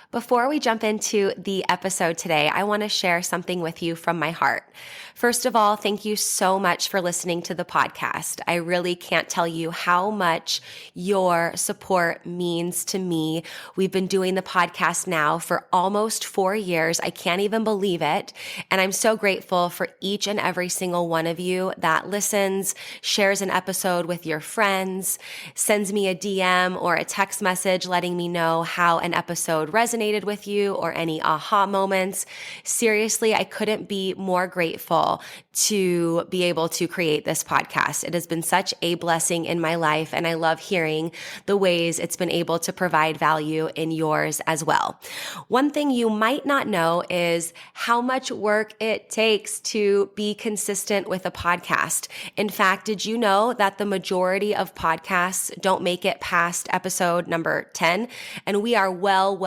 Before we jump into the episode today, I want to share something with you from my heart. First of all, thank you so much for listening to the podcast. I really can't tell you how much your support means to me. We've been doing the podcast now for almost 4 years. I can't even believe it. And I'm so grateful for each and every single one of you that listens, shares an episode with your friends, sends me a DM or a text message letting me know how an episode resonated with you or any aha moments. Seriously, I couldn't be more grateful to be able to create this podcast. It has been such a blessing in my life, and I love hearing the ways it's been able to provide value in yours as well. One thing you might not know is how much work it takes to be consistent with a podcast. In fact, did you know that the majority of podcasts don't make it past episode number 10? And we are well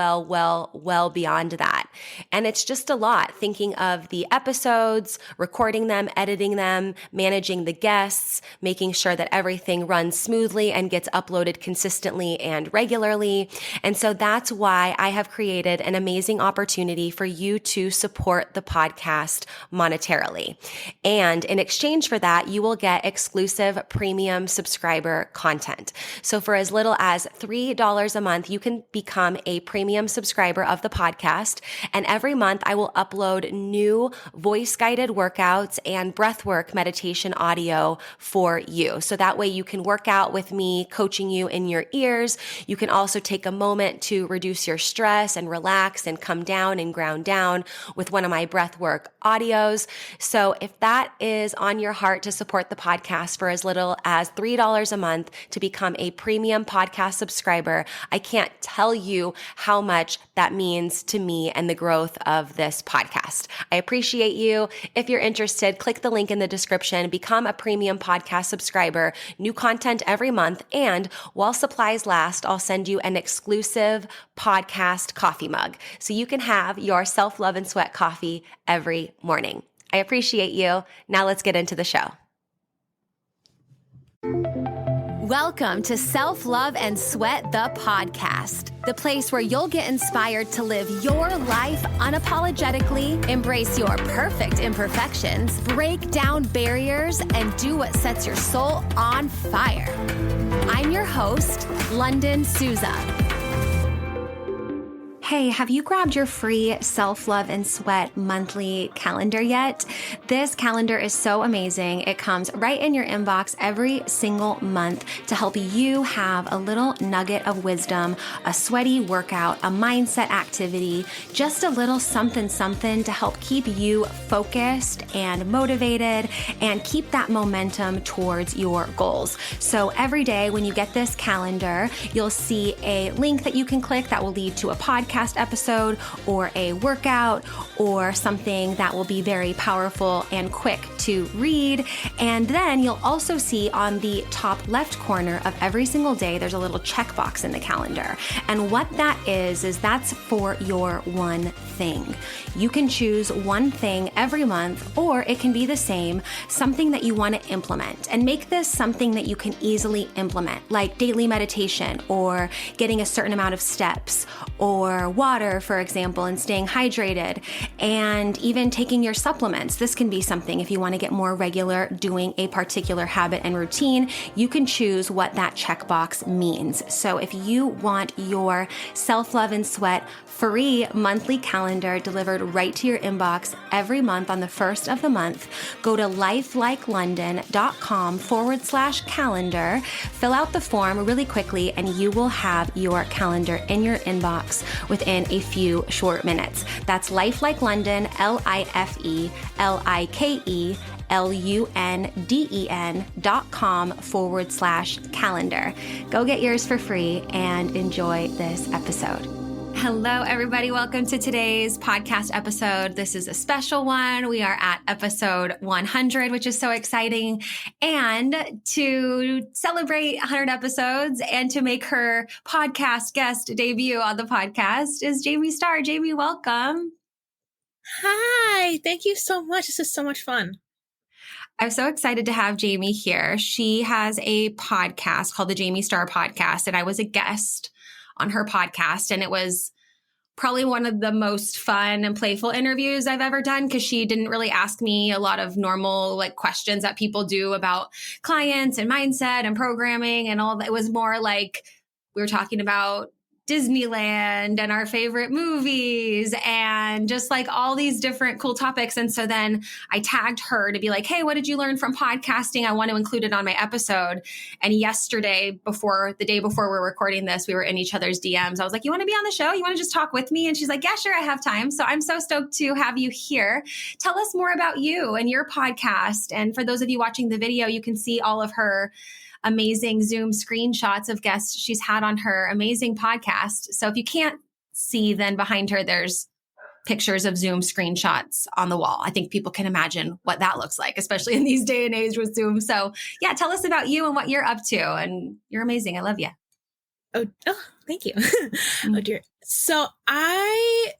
beyond that. And it's just a lot thinking of the episodes, recording them, editing them, managing the guests, making sure that everything runs smoothly and gets uploaded consistently and regularly. And so that's why I have created an amazing opportunity for you to support the podcast monetarily. And in exchange for that, you will get exclusive premium subscriber content. So for as little as $3 a month, you can become a premium subscriber of the podcast. And every month I will upload new voice-guided workouts and breathwork meditation audio for you. So that way you can work out with me, coaching you in your ears. You can also take a moment to reduce your stress and relax and come down and ground down with one of my breathwork audios. So if that is on your heart to support the podcast for as little as $3 a month to become a premium podcast subscriber, I can't tell you how much that means to me and the growth of this podcast. I appreciate you. If you're interested, click the link in the description, become a premium podcast subscriber, new content every month, and while supplies last, I'll send you an exclusive podcast coffee mug so you can have your self-love and sweat coffee every morning. I appreciate you. Now let's get into the show. Welcome to Self-Love and Sweat, the podcast, the place where you'll get inspired to live your life unapologetically, embrace your perfect imperfections, break down barriers, and do what sets your soul on fire. I'm your host, Lunden Souza. Hey, have you grabbed your free Self-Love and Sweat monthly calendar yet? This calendar is so amazing. It comes right in your inbox every single month to help you have a little nugget of wisdom, a sweaty workout, a mindset activity, just a little something to help keep you focused and motivated and keep that momentum towards your goals. So every day when you get this calendar, you'll see a link that you can click that will lead to a podcast episode or a workout or something that will be very powerful and quick to read. And then you'll also see on the top left corner of every single day, there's a little checkbox in the calendar. And what that is that's for your one thing. You can choose one thing every month, or it can be the same, something that you want to implement, and make this something that you can easily implement, like daily meditation or getting a certain amount of steps or water, for example, and staying hydrated, and even taking your supplements. This can be something if you want to get more regular doing a particular habit and routine, you can choose what that checkbox means. So if you want your Self-Love and Sweat free monthly calendar delivered right to your inbox every month on the first of the month, go to lifelikelondon.com/calendar, fill out the form really quickly, and you will have your calendar in your inbox within a few short minutes. That's lifelikelondon, lifelikelunden.com/calendar. Go get yours for free and enjoy this episode. Hello, everybody. Welcome to today's podcast episode. This is a special one. We are at episode 100, which is so exciting. And to celebrate 100 episodes and to make her podcast guest debut on the podcast is Jayme Starr. Jayme, welcome. Hi. Thank you so much. This is so much fun. I'm so excited to have Jayme here. She has a podcast called the Jayme Starr Podcast, and I was a guest on her podcast, and it was probably one of the most fun and playful interviews I've ever done, because she didn't really ask me a lot of normal like questions that people do about clients and mindset and programming and all that. It was more like we were talking about Disneyland and our favorite movies and just like all these different cool topics. And so then I tagged her to be like, hey, what did you learn from podcasting? I want to include it on my episode. And yesterday, the day before we're recording this, we were in each other's DMs. I was like, you want to be on the show? You want to just talk with me? And she's like, yeah, sure, I have time. So I'm so stoked to have you here. Tell us more about you and your podcast. And for those of you watching the video, you can see all of her amazing Zoom screenshots of guests she's had on her amazing podcast. So if you can't see, then behind her, there's pictures of Zoom screenshots on the wall. I think people can imagine what that looks like, especially in these day and age with Zoom. So yeah, tell us about you and what you're up to. And you're amazing. I love you. Oh, thank you. Oh dear. So I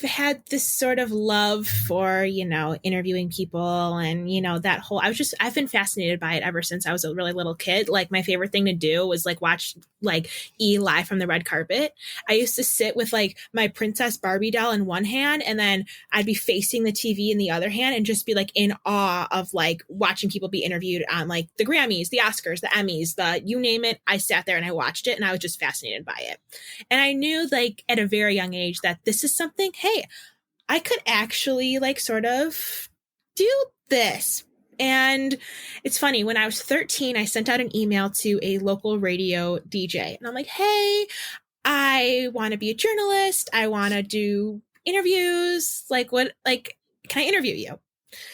had this sort of love for, interviewing people and, that whole, I've been fascinated by it ever since I was a really little kid. Like my favorite thing to do was like watch like E live from the red carpet. I used to sit with like my Princess Barbie doll in one hand, and then I'd be facing the TV in the other hand and just be like in awe of like watching people be interviewed on like the Grammys, the Oscars, the Emmys, the you name it. I sat there and I watched it and I was just fascinated by it. And I knew like at a very young age that this is something, hey, I could actually like sort of do this. And it's funny, when I was 13, I sent out an email to a local radio DJ and I'm like, hey, I want to be a journalist. I want to do interviews. Like can I interview you?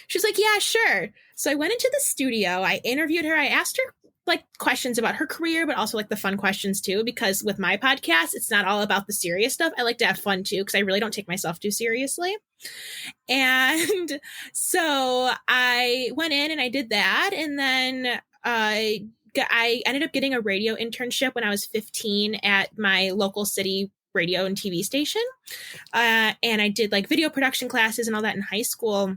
She's like, yeah, sure. So I went into the studio. I interviewed her. I asked her like questions about her career, but also like the fun questions too, because with my podcast, it's not all about the serious stuff. I like to have fun too, because I really don't take myself too seriously. And so I went in and I did that. And then I ended up getting a radio internship when I was 15 at my local city radio and TV station. And I did like video production classes and all that in high school.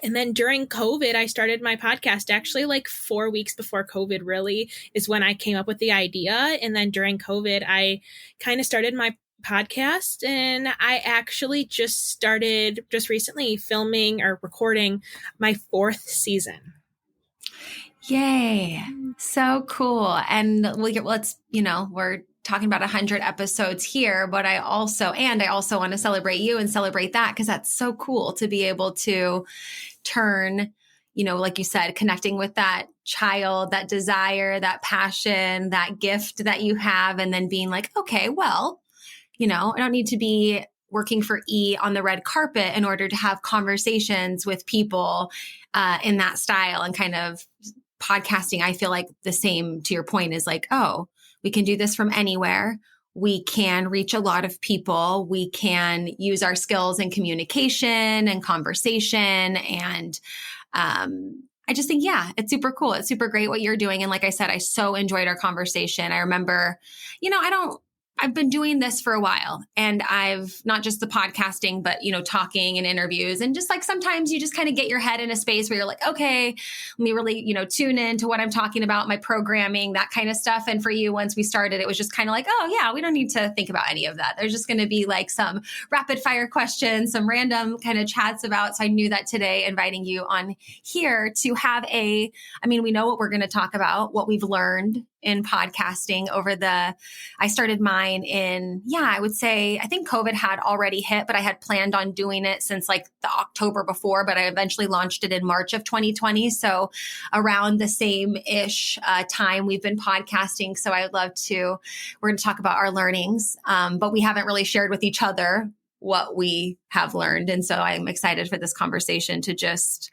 And then during COVID, I started my podcast actually like 4 weeks before COVID really is when I came up with the idea. And then during COVID, I kind of started my podcast, and I actually just started just recently filming or recording my 4th season. Yay. So cool. And we're talking about 100 episodes here, but I also want to celebrate you and celebrate that, because that's so cool to be able to turn, like you said, connecting with that child, that desire, that passion, that gift that you have, and then being like, okay, well, I don't need to be working for E on the red carpet in order to have conversations with people in that style. And kind of podcasting, I feel like the same to your point is like, oh, we can do this from anywhere. We can reach a lot of people. We can use our skills in communication and conversation. And I just think, yeah, it's super cool. It's super great what you're doing. And like I said, I so enjoyed our conversation. I remember, I've been doing this for a while, and I've not just the podcasting, but, talking and interviews, and just like, sometimes you just kind of get your head in a space where you're like, okay, let me really, tune into what I'm talking about, my programming, that kind of stuff. And for you, once we started, it was just kind of like, oh yeah, we don't need to think about any of that. There's just going to be like some rapid fire questions, some random kind of chats about. So I knew that today, inviting you on here to have we know what we're going to talk about, what we've learned in podcasting I started mine I would say, I think COVID had already hit, but I had planned on doing it since like the October before, but I eventually launched it in March of 2020. So around the same-ish time we've been podcasting. So we're going to talk about our learnings, but we haven't really shared with each other what we have learned. And so I'm excited for this conversation to just,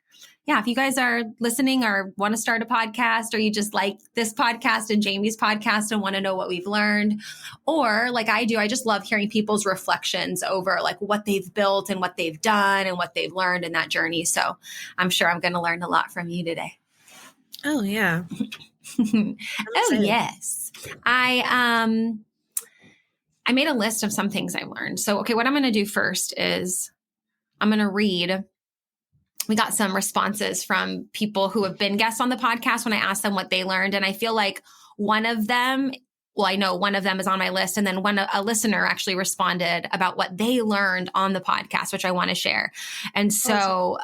if you guys are listening or want to start a podcast, or you just like this podcast and Jayme's podcast and want to know what we've learned, or like I do, I just love hearing people's reflections over like what they've built and what they've done and what they've learned in that journey. So I'm sure I'm going to learn a lot from you today. Oh, yeah. Oh, yes. I made a list of some things I've learned. So, okay, what I'm going to do first is I'm going to read. We got some responses from people who have been guests on the podcast when I asked them what they learned. And I feel like one of them well, I know one of them is on my list. And then a listener actually responded about what they learned on the podcast, which I want to share. And so,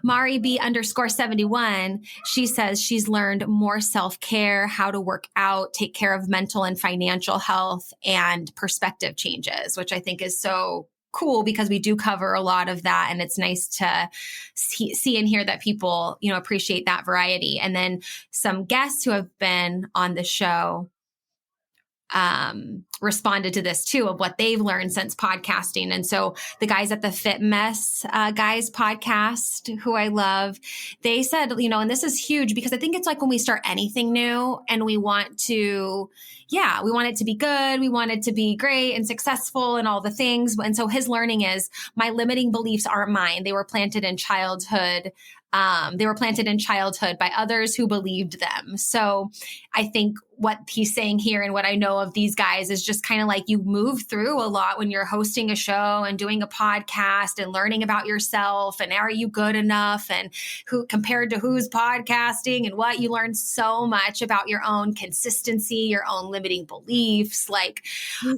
Mari B _71, she says she's learned more self-care, how to work out, take care of mental and financial health, and perspective changes, which I think is so cool because we do cover a lot of that. And it's nice to see and hear that people, appreciate that variety. And then some guests who have been on the show responded to this too, of what they've learned since podcasting. And so the guys at the Fit Mess Guys podcast, who I love, they said, and this is huge because I think it's like when we start anything new and we want it to be good. We want it to be great and successful and all the things. And so his learning is my limiting beliefs aren't mine. They were planted in childhood. By others who believed them. So I think what he's saying here and what I know of these guys is just kind of like you move through a lot when you're hosting a show and doing a podcast and learning about yourself and are you good enough and who compared to who's podcasting and what you learn so much about your own consistency, your own limiting beliefs. Like,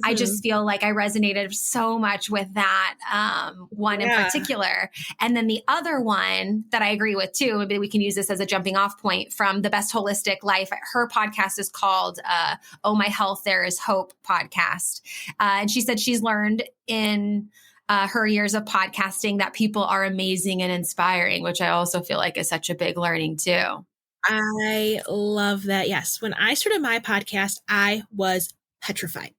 I just feel like I resonated so much with that one in particular. And then the other one that I agree with too, maybe we can use this as a jumping off point from the Best Holistic Life. Her podcast is called Oh My Health, There Is Hope podcast. And she said she's learned in her years of podcasting that people are amazing and inspiring, which I also feel like is such a big learning too. I love that. Yes. When I started my podcast, I was petrified.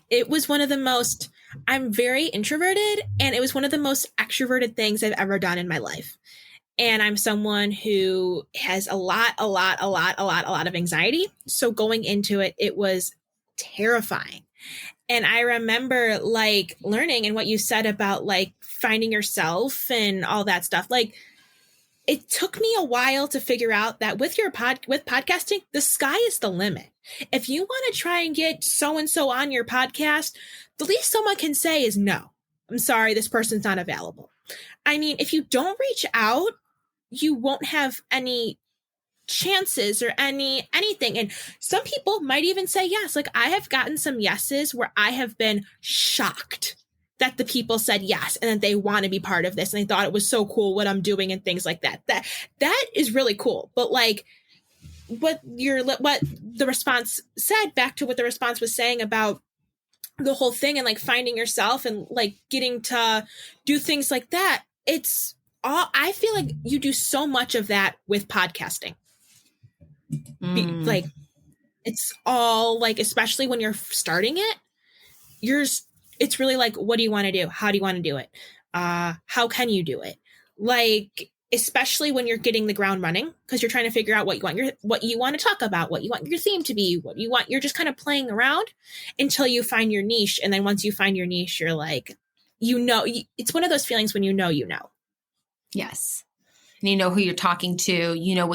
It was one of the most, I'm very introverted, and it was one of the most extroverted things I've ever done in my life. And I'm someone who has a lot of anxiety. So going into it, it was terrifying. And I remember like learning and what you said about like finding yourself and all that stuff. Like, it took me a while to figure out that with podcasting, the sky is the limit. If you want to try and get so-and-so on your podcast, the least someone can say is no. I'm sorry, this person's not available. I mean, if you don't reach out, you won't have any chances or anything. And some people might even say yes. Like, I have gotten some yeses where I have been shocked that the people said yes and that they want to be part of this and they thought it was so cool what I'm doing and things like that. That is really cool. But like what the response said, back to what the response was saying about the whole thing and like finding yourself and like getting to do things like that, it's all, I feel like you do so much of that with podcasting. Like, it's all like, especially when you're starting it, it's really like, what do you want to do? How do you want to do it? How can you do it? Like, especially when you're getting the ground running, because you're trying to figure out what you want to talk about, what you want your theme to be, you're just kind of playing around until you find your niche. And then once you find your niche, you're like, it's one of those feelings when you know. Yes. And you know who you're talking to, you know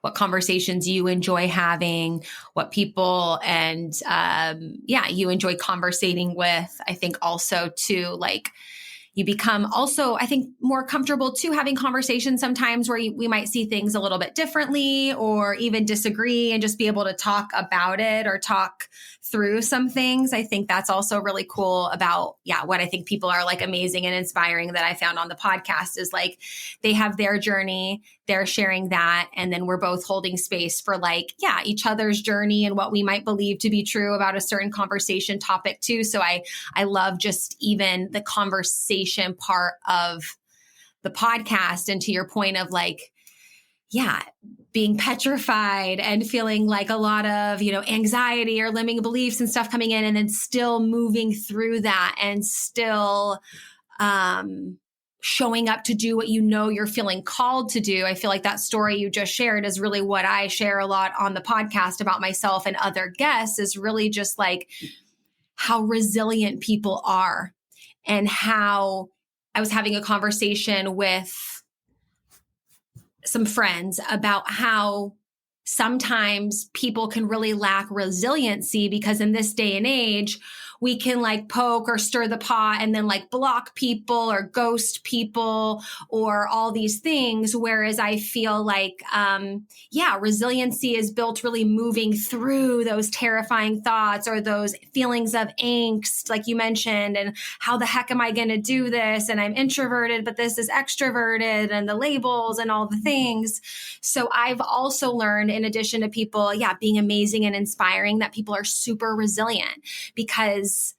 what conversations you enjoy having, what people and you enjoy conversating with. I think also too, like, you become also, I think, more comfortable too having conversations sometimes where we might see things a little bit differently or even disagree and just be able to talk about it or talk through some things. I think that's also really cool about, what I think people are like amazing and inspiring that I found on the podcast is like, they have their journey, they're sharing that. And then we're both holding space for like, each other's journey and what we might believe to be true about a certain conversation topic too. So I love just even the conversation part of the podcast. And to your point of like, being petrified and feeling like a lot of, anxiety or limiting beliefs and stuff coming in, and then still moving through that and still showing up to do what you're feeling called to do. I feel like that story you just shared is really what I share a lot on the podcast about myself and other guests, is really just like how resilient people are, and how I was having a conversation with some friends about how sometimes people can really lack resiliency because in this day and age, we can like poke or stir the pot and then like block people or ghost people or all these things. Whereas I feel like, resiliency is built really moving through those terrifying thoughts or those feelings of angst, like you mentioned, and how the heck am I going to do this? And I'm introverted, but this is extroverted, and the labels and all the things. So I've also learned, in addition to people, being amazing and inspiring, that people are super resilient because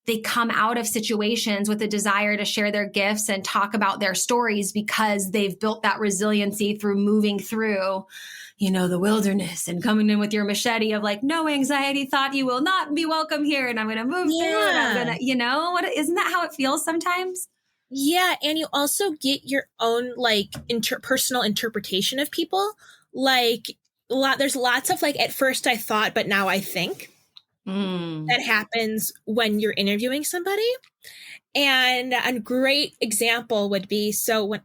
they come out of situations with a desire to share their gifts and talk about their stories because they've built that resiliency through moving through, the wilderness and coming in with your machete of like, no anxiety, thought you will not be welcome here. And I'm going to move through and I'm going to, isn't that how it feels sometimes? Yeah. And you also get your own like personal interpretation of people. Like there's lots of like, at first I thought, but now I think. That happens when you're interviewing somebody. And a great example would be, when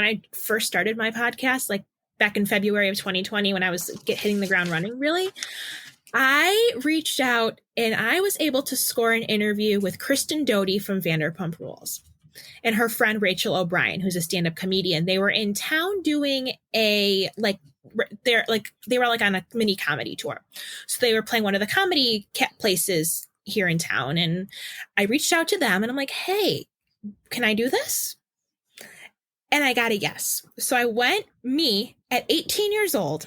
I first started my podcast, like back in February of 2020, when I was hitting the ground running, really, I reached out and I was able to score an interview with Kristen Doty from Vanderpump Rules and her friend Rachel O'Brien, who's a stand-up comedian. They were in town doing they were like on a mini comedy tour. So they were playing one of the comedy places here in town. And I reached out to them and I'm like, hey, can I do this? And I got a yes. So I went, at 18 years old,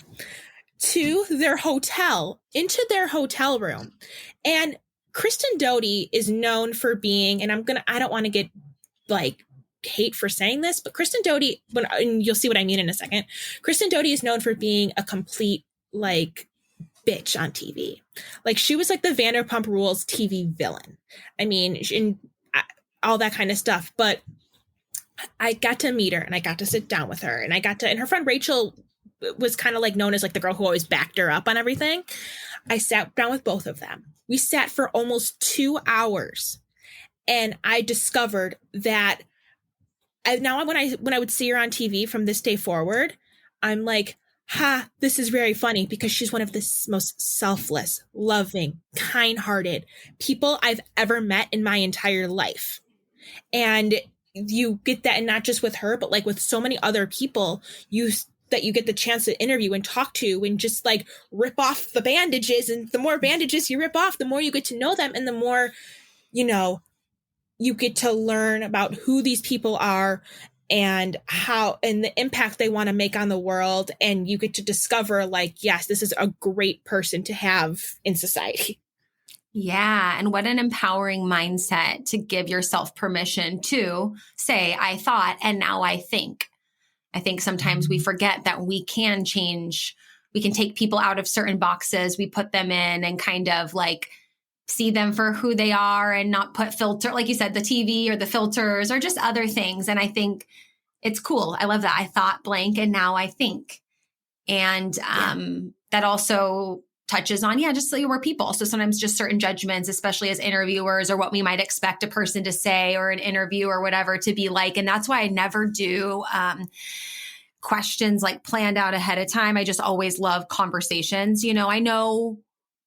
to their hotel, into their hotel room. And Kristen Doty is known for being, and I don't want to get like hate for saying this, but Kristen Doty, and you'll see what I mean in a second. Kristen Doty is known for being a complete like bitch on TV. Like she was like the Vanderpump Rules TV villain. I mean, all that kind of stuff. But I got to meet her and I got to sit down with her and and her friend Rachel was kind of like known as like the girl who always backed her up on everything. I sat down with both of them. We sat for almost 2 hours and I discovered that when I would see her on TV from this day forward, I'm like, this is very funny because she's one of the most selfless, loving, kind-hearted people I've ever met in my entire life. And you get that, and not just with her, but like with so many other people that you get the chance to interview and talk to and just like rip off the bandages. And the more bandages you rip off, the more you get to know them and the more, you get to learn about who these people are and how, and the impact they want to make on the world. And you get to discover like, yes, this is a great person to have in society. Yeah. And what an empowering mindset to give yourself permission to say, I thought, and now I think. I think sometimes we forget that we can change. We can take people out of certain boxes. We put them in and kind of like see them for who they are and not put filter, like you said, the TV or the filters or just other things. And I think it's cool. I love that. I thought blank and now I think. And that also touches on, just so we're people. So sometimes just certain judgments, especially as interviewers, or what we might expect a person to say or an interview or whatever to be like. And that's why I never do questions like planned out ahead of time. I just always love conversations. I know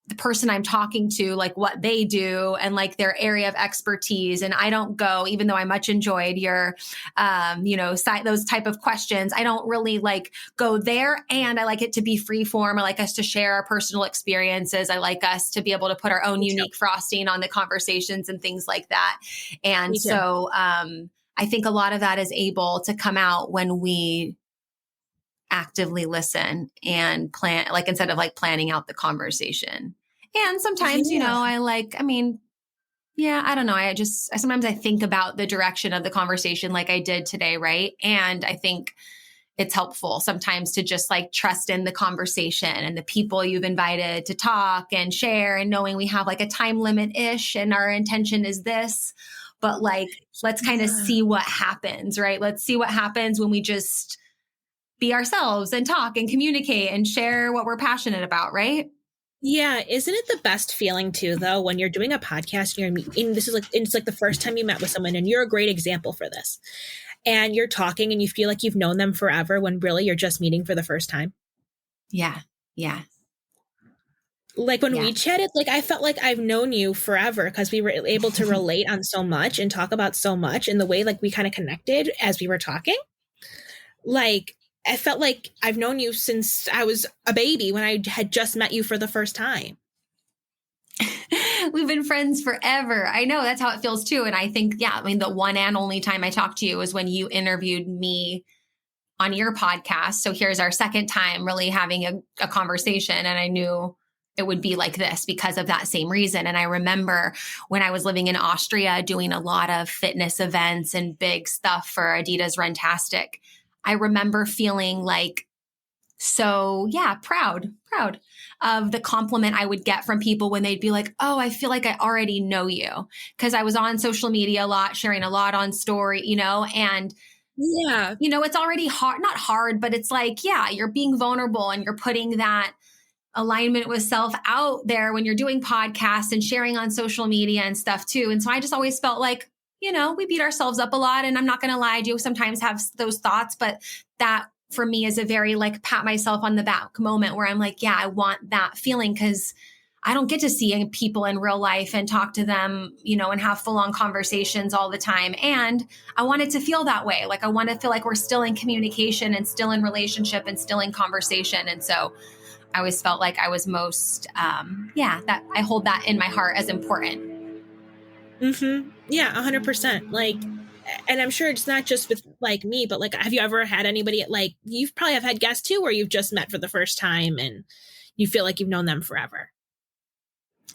the person I'm talking to, like what they do and like their area of expertise. And I don't go, even though I much enjoyed your, those type of questions, I don't really like go there. And I like it to be free form. I like us to share our personal experiences. I like us to be able to put our own unique frosting on the conversations and things like that. And so I think a lot of that is able to come out when we actively listen and plan, like instead of like planning out the conversation. And sometimes, I don't know. Sometimes I think about the direction of the conversation like I did today. Right. And I think it's helpful sometimes to just like trust in the conversation and the people you've invited to talk and share, and knowing we have like a time limit-ish and our intention is this, but like, let's kind of see what happens, right? Let's see what happens when we just be ourselves and talk and communicate and share what we're passionate about, right? Yeah. Isn't it the best feeling too, though, when you're doing a podcast and it's like the first time you met with someone, and you're a great example for this, and you're talking and you feel like you've known them forever when really you're just meeting for the first time. Yeah. Yeah. Like when Yeah. we chatted, like I felt like I've known you forever because we were able to relate on so much and talk about so much, and the way like we kind of connected as we were talking. Like I felt like I've known you since I was a baby when I had just met you for the first time. We've been friends forever. I know that's how it feels too. And I think, yeah, I mean, the one and only time I talked to you was when you interviewed me on your podcast. So here's our second time really having a conversation. And I knew it would be like this because of that same reason. And I remember when I was living in Austria doing a lot of fitness events and big stuff for Adidas Runtastic, I remember feeling like so, yeah, proud of the compliment I would get from people when they'd be like, oh, I feel like I already know you. Because I was on social media a lot, sharing a lot on story, and yeah, it's already hard, not hard, but it's like, yeah, you're being vulnerable and you're putting that alignment with self out there when you're doing podcasts and sharing on social media and stuff too. And so I just always felt like, we beat ourselves up a lot, and I'm not going to lie, I do sometimes have those thoughts, but that for me is a very like pat myself on the back moment where I'm like, yeah, I want that feeling because I don't get to see people in real life and talk to them, and have full on conversations all the time. And I want it to feel that way. Like I want to feel like we're still in communication and still in relationship and still in conversation. And so I always felt like I was most, that I hold that in my heart as important. Mm-hmm. Yeah, 100%. Like, and I'm sure it's not just with like me, but like, have you ever had anybody like, you've probably have had guests too, where you've just met for the first time and you feel like you've known them forever?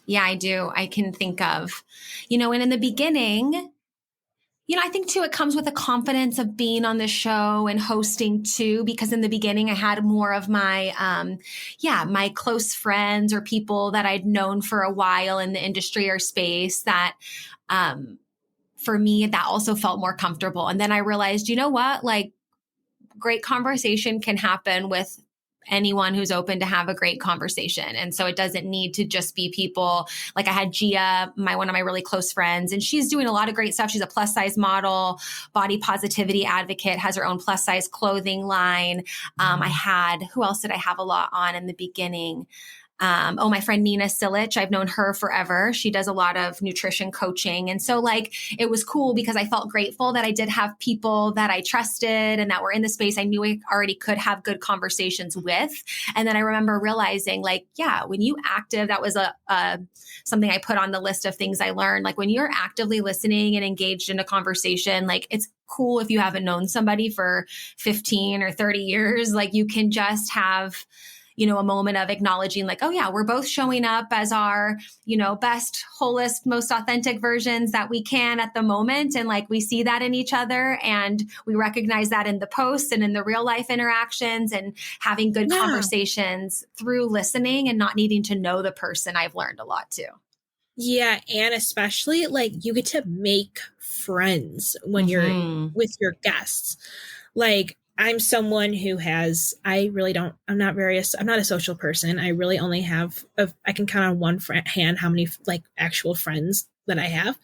Yeah, I do. I can think of, and in the beginning, I think too, it comes with the confidence of being on the show and hosting too, because in the beginning I had more of my, my close friends or people that I'd known for a while in the industry or space that, for me, that also felt more comfortable. And then I realized, you know what, like great conversation can happen with anyone who's open to have a great conversation. And so it doesn't need to just be people like I had Gia, one of my really close friends, and she's doing a lot of great stuff. She's a plus size model, body positivity advocate, has her own plus size clothing line. Who else did I have a lot on in the beginning? My friend Nina Silich, I've known her forever. She does a lot of nutrition coaching. And so like, it was cool because I felt grateful that I did have people that I trusted and that were in the space I knew I already could have good conversations with. And then I remember realizing like, yeah, when you active, that was something I put on the list of things I learned. Like when you're actively listening and engaged in a conversation, like it's cool if you haven't known somebody for 15 or 30 years, like you can just have a moment of acknowledging like, oh yeah, we're both showing up as our, best, wholest, most authentic versions that we can at the moment. And like, we see that in each other and we recognize that in the posts and in the real life interactions and having good conversations through listening and not needing to know the person. I've learned a lot too. Yeah. And especially like you get to make friends when you're with your guests. Like, I'm someone who I'm not a social person. I really only have, I can count on one hand how many like actual friends that I have.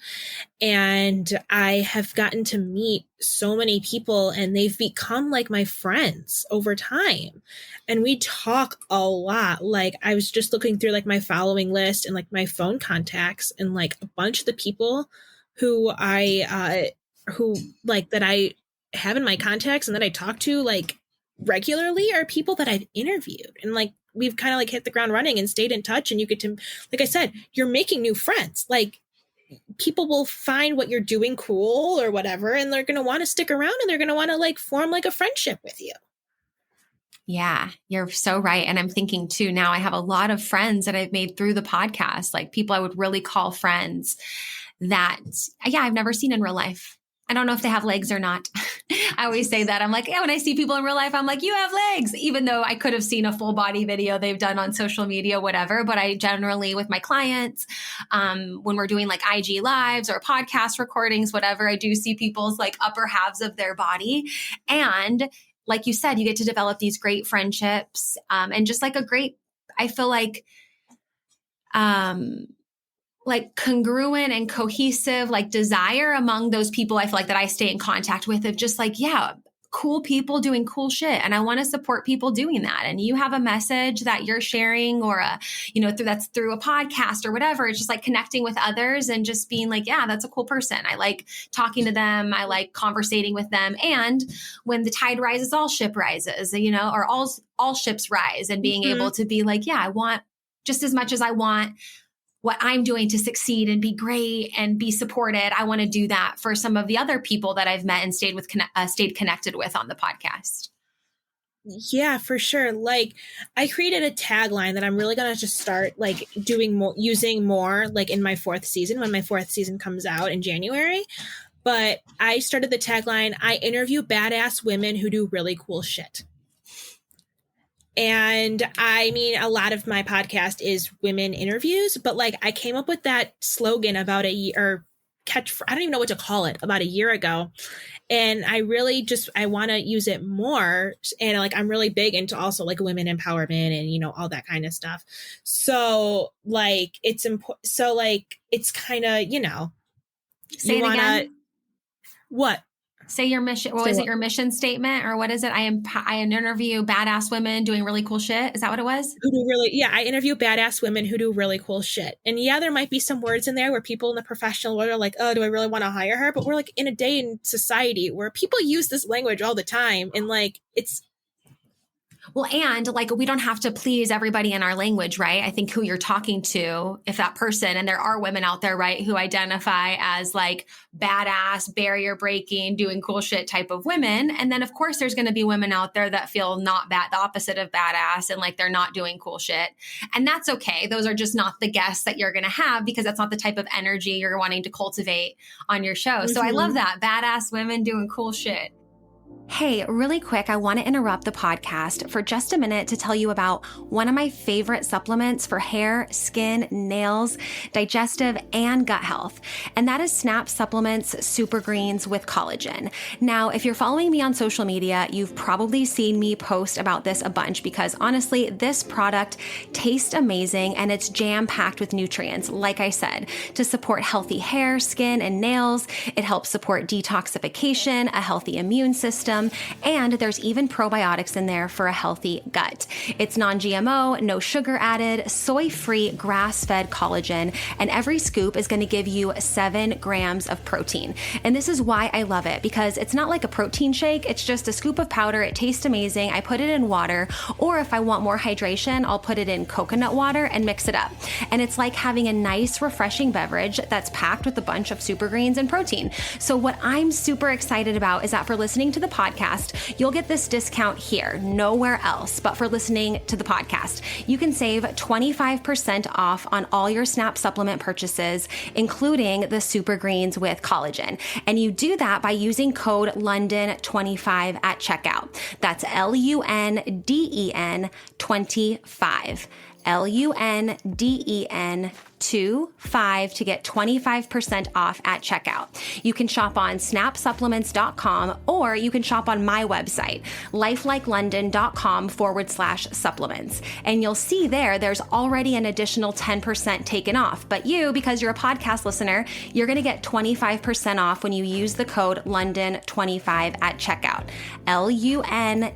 And I have gotten to meet so many people and they've become like my friends over time. And we talk a lot. Like I was just looking through like my following list and like my phone contacts, and like a bunch of the people who I have in my contacts and that I talk to like regularly are people that I've interviewed, and like we've kind of like hit the ground running and stayed in touch. And you get to, like I said, you're making new friends. Like people will find what you're doing cool or whatever, and they're going to want to stick around and they're going to want to like form like a friendship with you. Yeah, you're so right. And I'm thinking too, now I have a lot of friends that I've made through the podcast, like people I would really call friends that, yeah, I've never seen in real life. I don't know if they have legs or not. I always say that. I'm like, yeah, when I see people in real life, I'm like, you have legs, even though I could have seen a full body video they've done on social media, whatever. But I generally, with my clients, when we're doing like IG lives or podcast recordings, whatever, I do see people's like upper halves of their body. And like you said, you get to develop these great friendships and just like I feel like congruent and cohesive, like desire among those people I feel like that I stay in contact with of just like, yeah, cool people doing cool shit. And I want to support people doing that. And you have a message that you're sharing or that's through a podcast or whatever. It's just like connecting with others and just being like, yeah, that's a cool person. I like talking to them. I like conversating with them. And when the tide rises, all ship rises, or all ships rise, and being able to be like, yeah, I want just as much as I want what I'm doing to succeed and be great and be supported. I want to do that for some of the other people that I've met and stayed connected with on the podcast. Yeah, for sure. Like, I created a tagline that I'm really going to just start like using more like in my 4th season, when my 4th season comes out in January. But I started the tagline, I interview badass women who do really cool shit. And I mean, a lot of my podcast is women interviews, but like I came up with that slogan about a year, I don't even know what to call it, about a year ago. And I really I want to use it more. And like, I'm really big into also like women empowerment and, all that kind of stuff. So like, it's important. So like, it's kind of, Say it again. What? Say your mission. What was it? Your mission statement, or what is it? I interview badass women doing really cool shit. Is that what it was? I interview badass women who do really cool shit. And yeah, there might be some words in there where people in the professional world are like, oh, do I really want to hire her? But we're like in a day in society where people use this language all the time. And like, it's, well, and like, we don't have to please everybody in our language, right? I think who you're talking to, if that person, and there are women out there, right, who identify as like badass, barrier breaking, doing cool shit type of women. And then of course there's going to be women out there that feel not the opposite of badass, and like they're not doing cool shit. And that's okay. Those are just not the guests that you're going to have, because that's not the type of energy you're wanting to cultivate on your show. So I love that. Badass women doing cool shit. Hey, really quick, I want to interrupt the podcast for just a minute to tell you about one of my favorite supplements for hair, skin, nails, digestive, and gut health. And that is Snap Supplements Super Greens with collagen. Now, if you're following me on social media, you've probably seen me post about this a bunch, because honestly, this product tastes amazing and it's jam-packed with nutrients, like I said, to support healthy hair, skin, and nails. It helps support detoxification, a healthy immune system, and there's even probiotics in there for a healthy gut. It's non-GMO, no sugar added, soy-free, grass-fed collagen, and every scoop is going to give you 7 grams of protein. And this is why I love it, because it's not like a protein shake. It's just a scoop of powder. It tastes amazing. I put it in water, or if I want more hydration, I'll put it in coconut water and mix it up. And it's like having a nice, refreshing beverage that's packed with a bunch of super greens and protein. So what I'm super excited about is that for listening to the podcast, you'll get this discount here, nowhere else, but for listening to the podcast. You can save 25% off on all your Snap supplement purchases, including the Super Greens with collagen. And you do that by using code LUNDEN25 at checkout. That's LUNDEN 25. LUNDEN 25 to get 25% off at checkout. You can shop on snapsupplements.com, or you can shop on my website, lifelikelondon.com/supplements. And you'll see there's already an additional 10% taken off. But you, because you're a podcast listener, you're going to get 25% off when you use the code LUNDEN25 at checkout. LUNDEN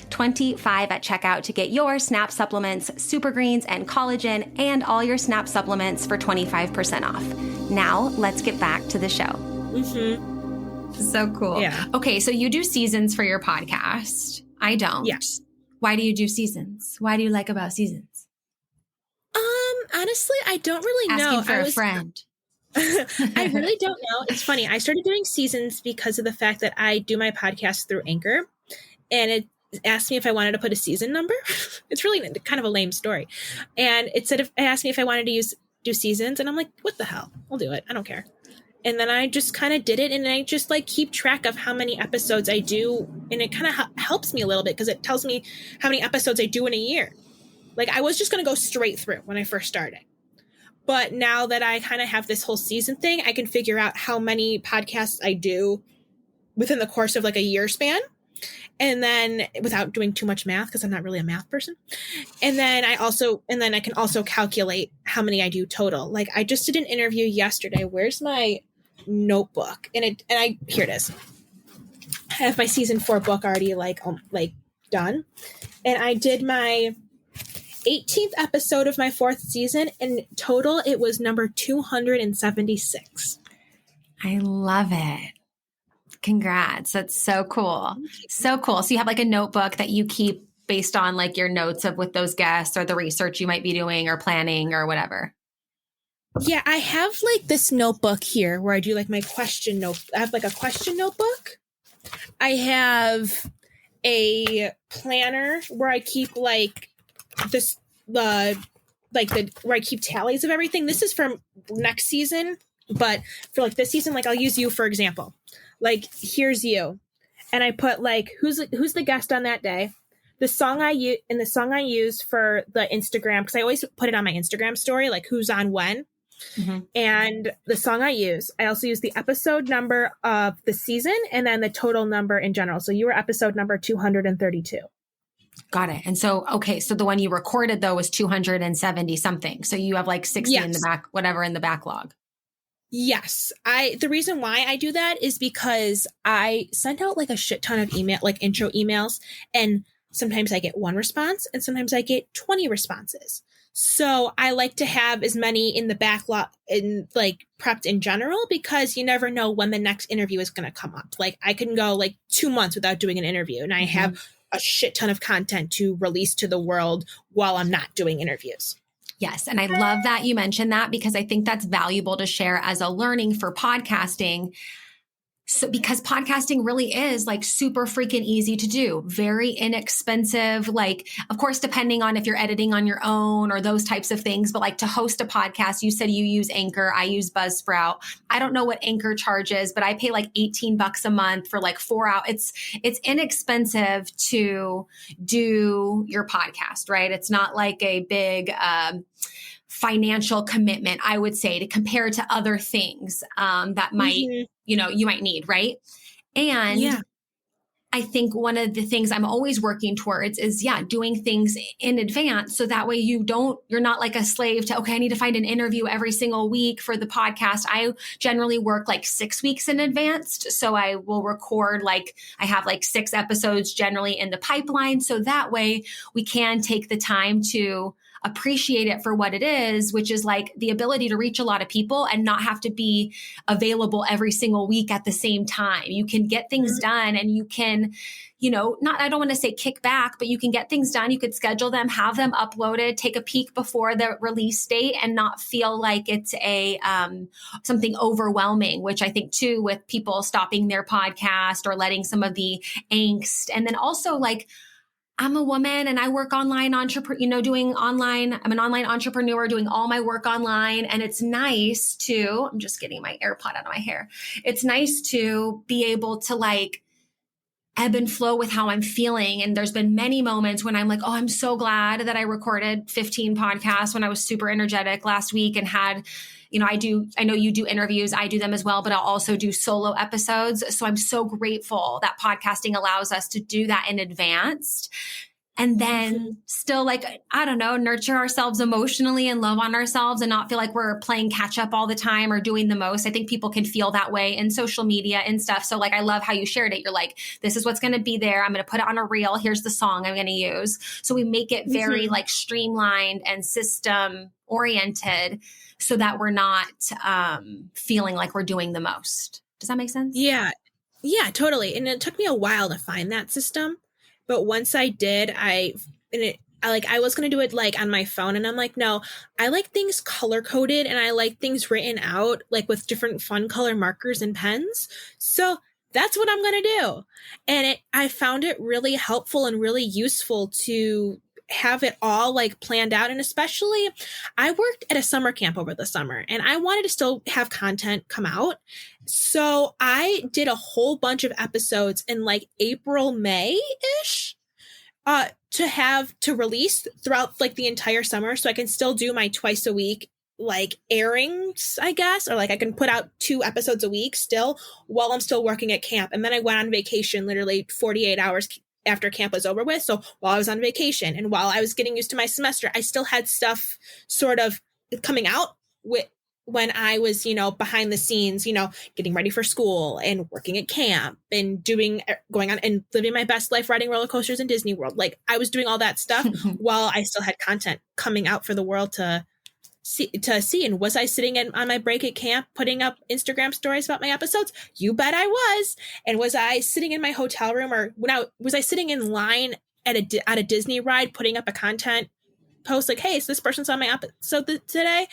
25 at checkout to get your Snap Supplements, Super Greens, and collagen, and all your Snap supplements for 25% off. Now, let's get back to the show. Mm-hmm. So cool. Yeah. Okay, so you do seasons for your podcast. I don't. Yes. Why do you do seasons? Why do you like about seasons? Honestly, I don't really know. Asking for a friend. I really don't know. It's funny. I started doing seasons because of the fact that I do my podcast through Anchor, and it asked me if I wanted to put a season number. It's really kind of a lame story. And it asked me if I wanted to do seasons. And I'm like, what the hell? I'll do it. I don't care. And then I just kind of did it. And I just like keep track of how many episodes I do. And it kind of helps me a little bit, because it tells me how many episodes I do in a year. Like, I was just going to go straight through when I first started. But now that I kind of have this whole season thing, I can figure out how many podcasts I do within the course of like a year span. And then, without doing too much math, because I'm not really a math person. And then I can also calculate how many I do total. Like, I just did an interview yesterday. Where's my notebook? Here it is. have my season 4 book already like done. And I did my 18th episode of my 4th season. In total, it was number 276. I love it. Congrats. That's so cool. So cool. So you have like a notebook that you keep based on like your notes of with those guests or the research you might be doing or planning or whatever. Yeah, I have like this notebook here where I do like my question note. I have like a question notebook. I have a planner where I keep like this, where I keep tallies of everything. This is from next season, but for like this season, like I'll use you for example. Like here's you, and I put like who's the guest on that day, the song I use for the Instagram, because I always put it on my Instagram story, like who's on when, and the song I use. I also use the episode number of the season and then the total number in general. So you were episode number 232. Got it. And so, okay. So the one you recorded though was 270 something. So you have like 60 in the back, whatever in the backlog. Yes. The reason why I do that is because I sent out like a shit ton of intro emails, and sometimes I get one response and sometimes I get 20 responses. So I like to have as many in the backlog and like prepped in general, because you never know when the next interview is going to come up. Like I can go like 2 months without doing an interview, and I have a shit ton of content to release to the world while I'm not doing interviews. Yes. And I love that you mentioned that, because I think that's valuable to share as a learning for podcasting. So, because podcasting really is like super freaking easy to do, very inexpensive, like, of course, depending on if you're editing on your own or those types of things, but like to host a podcast, you said you use Anchor, I use Buzzsprout. I don't know what Anchor charges, but I pay like $18 a month for like 4 hours. It's inexpensive to do your podcast, right? It's not like a big, financial commitment, I would say, to compare to other things that might, you might need, right? And I think one of the things I'm always working towards is, doing things in advance. So that way you're not like a slave to, okay, I need to find an interview every single week for the podcast. I generally work like 6 weeks in advance. So I will record I have like 6 episodes generally in the pipeline. So that way we can take the time to appreciate it for what it is, which is like the ability to reach a lot of people and not have to be available every single week at the same time. You can get things done, and you can, I don't want to say kick back, but you can get things done. You could schedule them, have them uploaded, take a peek before the release date, and not feel like it's something overwhelming, which I think too, with people stopping their podcast or letting some of the angst. And then also like, I'm a woman and I work online, I'm an online entrepreneur doing all my work online. And it's nice to, I'm just getting my AirPod out of my hair. It's nice to be able to like ebb and flow with how I'm feeling. And there's been many moments when I'm like, oh, I'm so glad that I recorded 15 podcasts when I was super energetic last week and had, I know you do interviews, I do them as well, but I'll also do solo episodes. So I'm so grateful that podcasting allows us to do that in advance. And then still nurture ourselves emotionally and love on ourselves and not feel like we're playing catch up all the time or doing the most. I think people can feel that way in social media and stuff. So like, I love how you shared it. You're like, this is what's going to be there. I'm going to put it on a reel. Here's the song I'm going to use. So we make it very like streamlined and system oriented so that we're not feeling like we're doing the most. Does that make sense? Yeah, totally. And it took me a while to find that system. But once I did, I was going to do it like on my phone, and I'm like, no, I like things color coded and I like things written out like with different fun color markers and pens. So that's what I'm going to do. And I found it really helpful and really useful to have it all like planned out. And especially I worked at a summer camp over the summer and I wanted to still have content come out. So I did a whole bunch of episodes in like April, May-ish to release throughout like the entire summer. So I can still do my twice a week like airings, I guess, or like I can put out 2 episodes a week still while I'm still working at camp. And then I went on vacation literally 48 hours after camp was over with. So while I was on vacation and while I was getting used to my semester, I still had stuff sort of coming out when I was, behind the scenes, getting ready for school and working at camp and going on and living my best life, riding roller coasters in Disney World. Like I was doing all that stuff while I still had content coming out for the world to see. And was I sitting on my break at camp putting up Instagram stories about my episodes? You bet I was. And was I sitting in my hotel room, or was I sitting in line at a Disney ride putting up a content post like, hey, so this person's on my episode today?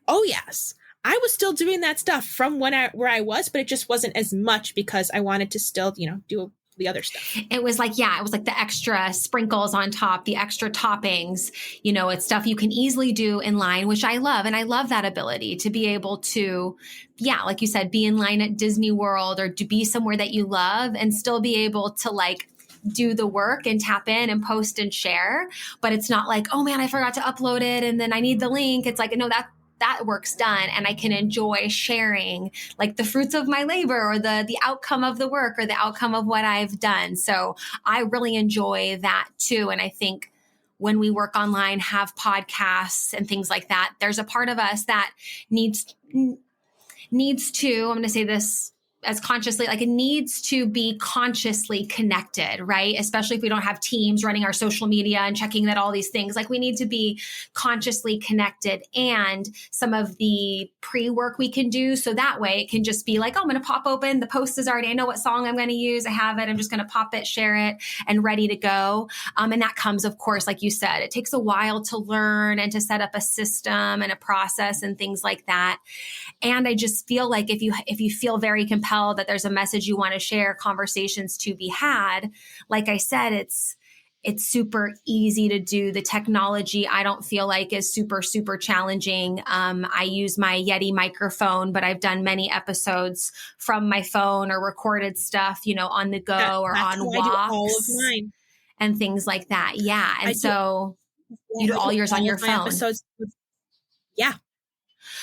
Oh yes, I was still doing that stuff from where I was, but it just wasn't as much because I wanted to still, do the other stuff. It was like the extra sprinkles on top, the extra toppings, it's stuff you can easily do in line, which I love. And I love that ability to be able to, like you said, be in line at Disney World or to be somewhere that you love and still be able to like do the work and tap in and post and share. But it's not like, oh man, I forgot to upload it and then I need the link. It's like, no, that work's done, and I can enjoy sharing like the fruits of my labor or the outcome of the work or the outcome of what I've done. So I really enjoy that too. And I think when we work online, have podcasts and things like that, there's a part of us that needs to, I'm going to say this as consciously, like it needs to be consciously connected, right? Especially if we don't have teams running our social media and checking that all these things, like we need to be consciously connected, and some of the pre-work we can do. So that way it can just be like, oh, I'm going to pop open. The post is already, I know what song I'm going to use. I have it. I'm just going to pop it, share it, and ready to go. And that comes, of course, like you said, it takes a while to learn and to set up a system and a process and things like that. And I just feel like if you feel very compelled that there's a message you want to share, conversations to be had, like I said, it's super easy to do. The technology, I don't feel like is super, super challenging. I use my Yeti microphone, but I've done many episodes from my phone or recorded stuff, on the go or on walks, all of mine and things like that. Yeah. And you do all yours on your phone. Episodes. Yeah.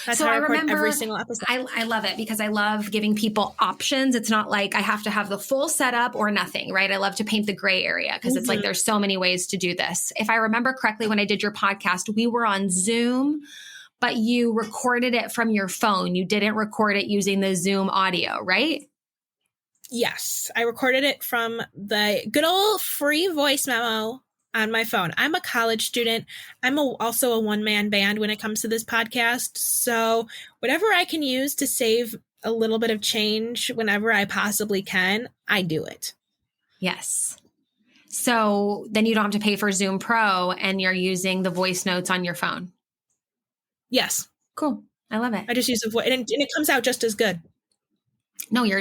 That's so how I record remember every single episode. I love it because I love giving people options. It's not like I have to have the full setup or nothing, right? I love to paint the gray area because it's like there's so many ways to do this. If I remember correctly, when I did your podcast, we were on Zoom, but you recorded it from your phone. You didn't record it using the Zoom audio, right? Yes. I recorded it from the good old free voice memo on my phone. I'm a college student. I'm also a one-man band when it comes to this podcast. So whatever I can use to save a little bit of change whenever I possibly can, I do it. Yes. So then you don't have to pay for Zoom Pro and you're using the voice notes on your phone. Yes. Cool. I love it. I just use the voice and it comes out just as good. No, your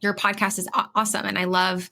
podcast is awesome. And I love,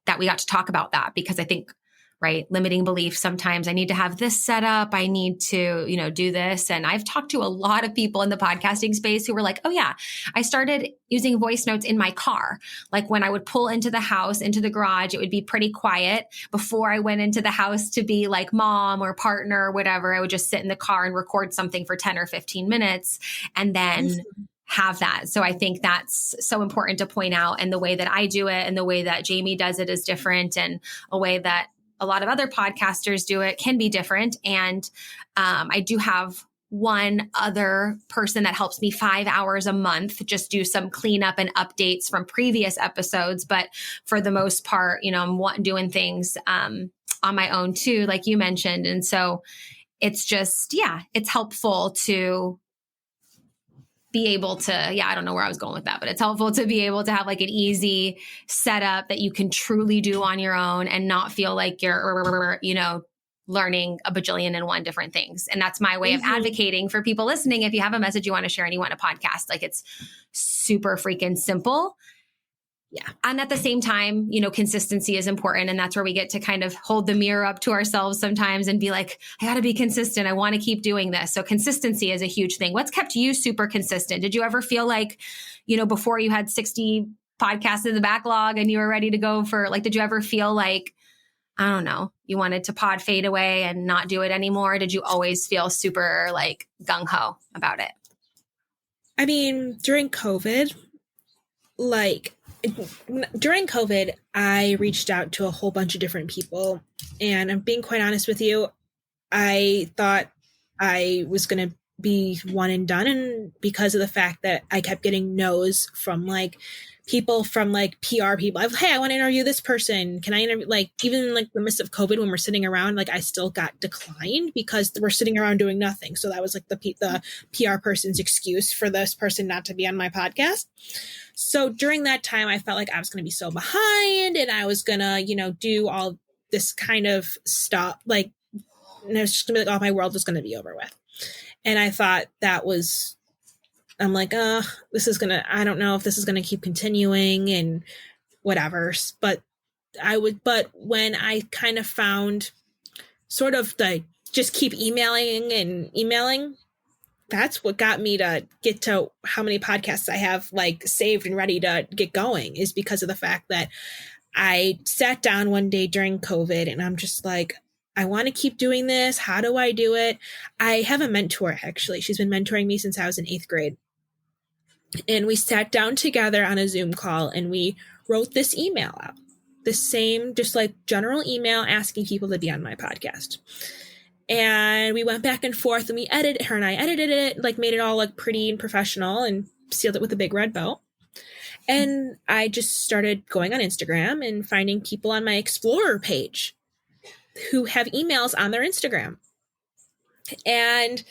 that we got to talk about that because I think, right, limiting beliefs. Sometimes I need to have this set up. I need to, do this. And I've talked to a lot of people in the podcasting space who were like, oh yeah, I started using voice notes in my car. Like when I would pull into the house, into the garage, it would be pretty quiet before I went into the house to be like mom or partner or whatever. I would just sit in the car and record something for 10 or 15 minutes and then have that. So I think that's so important to point out. And the way that I do it and the way that Jayme does it is different. And a way that a lot of other podcasters do it can be different. And I do have one other person that helps me 5 hours a month, just do some cleanup and updates from previous episodes. But for the most part, I'm doing things on my own too, like you mentioned. And so it's just, it's helpful to be able to, I don't know where I was going with that, but it's helpful to be able to have like an easy setup that you can truly do on your own and not feel like you're, learning a bajillion and one different things. And that's my way of advocating for people listening. If you have a message you want to share and you want a podcast, like it's super freaking simple. Yeah. And at the same time, consistency is important. And that's where we get to kind of hold the mirror up to ourselves sometimes and be like, I got to be consistent. I want to keep doing this. So consistency is a huge thing. What's kept you super consistent? Did you ever feel like, before you had 60 podcasts in the backlog and you were ready to go for did you ever feel like, I don't know, you wanted to pod fade away and not do it anymore? Did you always feel super gung ho about it? I mean, during COVID, I reached out to a whole bunch of different people, and I'm being quite honest with you. I thought I was going to be one and done. And because of the fact that I kept getting no's from like people from like PR people, hey, I want to interview this person. Can I interview? Like, even in like the midst of COVID, when we're sitting around, like I still got declined because we're sitting around doing nothing. So that was like the PR person's excuse for this person not to be on my podcast. So during that time, I felt like I was going to be so behind, and I was going to, you know, do all this kind of stuff. Like, and it was just going to be like, oh, my world was going to be over with. And I thought that was, I'm like, this is going to, I don't know if this is going to keep continuing and whatever. But when I kind of found sort of the just keep emailing, that's what got me to get to how many podcasts I have like saved and ready to get going, is because of the fact that I sat down one day during COVID and I'm just like, I want to keep doing this. How do I do it? I have a mentor, actually. She's been mentoring me since I was in 8th grade. And we sat down together on a Zoom call and we wrote this email out. The same, just like general email asking people to be on my podcast. And we went back and forth and her and I edited it, like made it all look pretty and professional and sealed it with a big red bow. And I just started going on Instagram and finding people on my Explorer page who have emails on their Instagram. And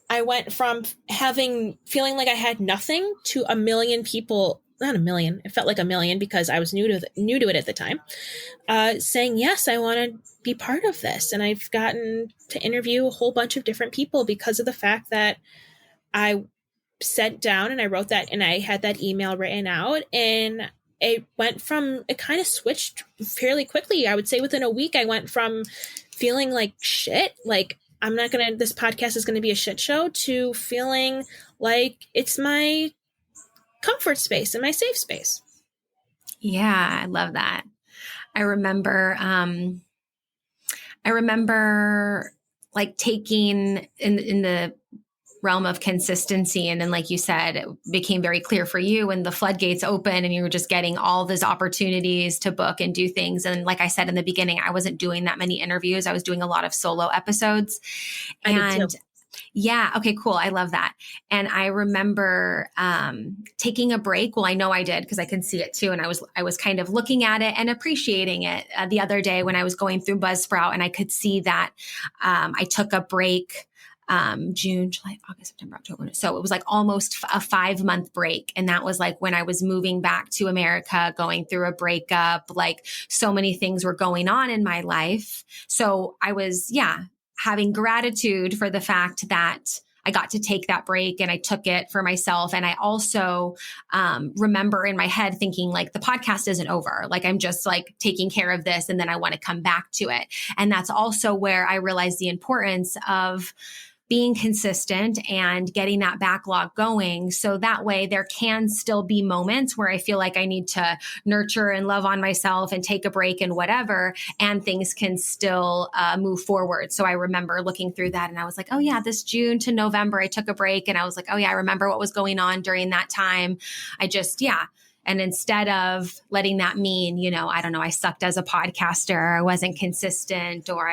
I went from feeling like I had nothing to 1 million people, not 1 million. It felt like 1 million because I was new to it at the time, saying, yes, I want to be part of this. And I've gotten to interview a whole bunch of different people because of the fact that I sat down and I wrote that and I had that email written out, and it kind of switched fairly quickly. I would say within a week, I went from feeling like shit, like this podcast is going to be a shit show, to feeling like it's my comfort space and my safe space. Yeah, I love that. I remember like taking in the realm of consistency. And then, like you said, it became very clear for you when the floodgates open and you were just getting all these opportunities to book and do things. And like I said in the beginning, I wasn't doing that many interviews. I was doing a lot of solo episodes. I did too. Yeah. Okay, cool. I love that. And I remember taking a break. Well, I know I did because I can see it too. And I was kind of looking at it and appreciating it the other day when I was going through Buzzsprout, and I could see that I took a break June, July, August, September, October. So it was like almost a 5-month break. And that was like when I was moving back to America, going through a breakup, like so many things were going on in my life. So I was, having gratitude for the fact that I got to take that break and I took it for myself. And I also remember in my head thinking like the podcast isn't over. Like I'm just like taking care of this and then I want to come back to it. And that's also where I realized the importance of being consistent and getting that backlog going. So that way there can still be moments where I feel like I need to nurture and love on myself and take a break and whatever, and things can still move forward. So I remember looking through that and I was like, oh yeah, this June to November, I took a break and I was like, oh yeah, I remember what was going on during that time. And instead of letting that mean, I don't know, I sucked as a podcaster, I wasn't consistent, or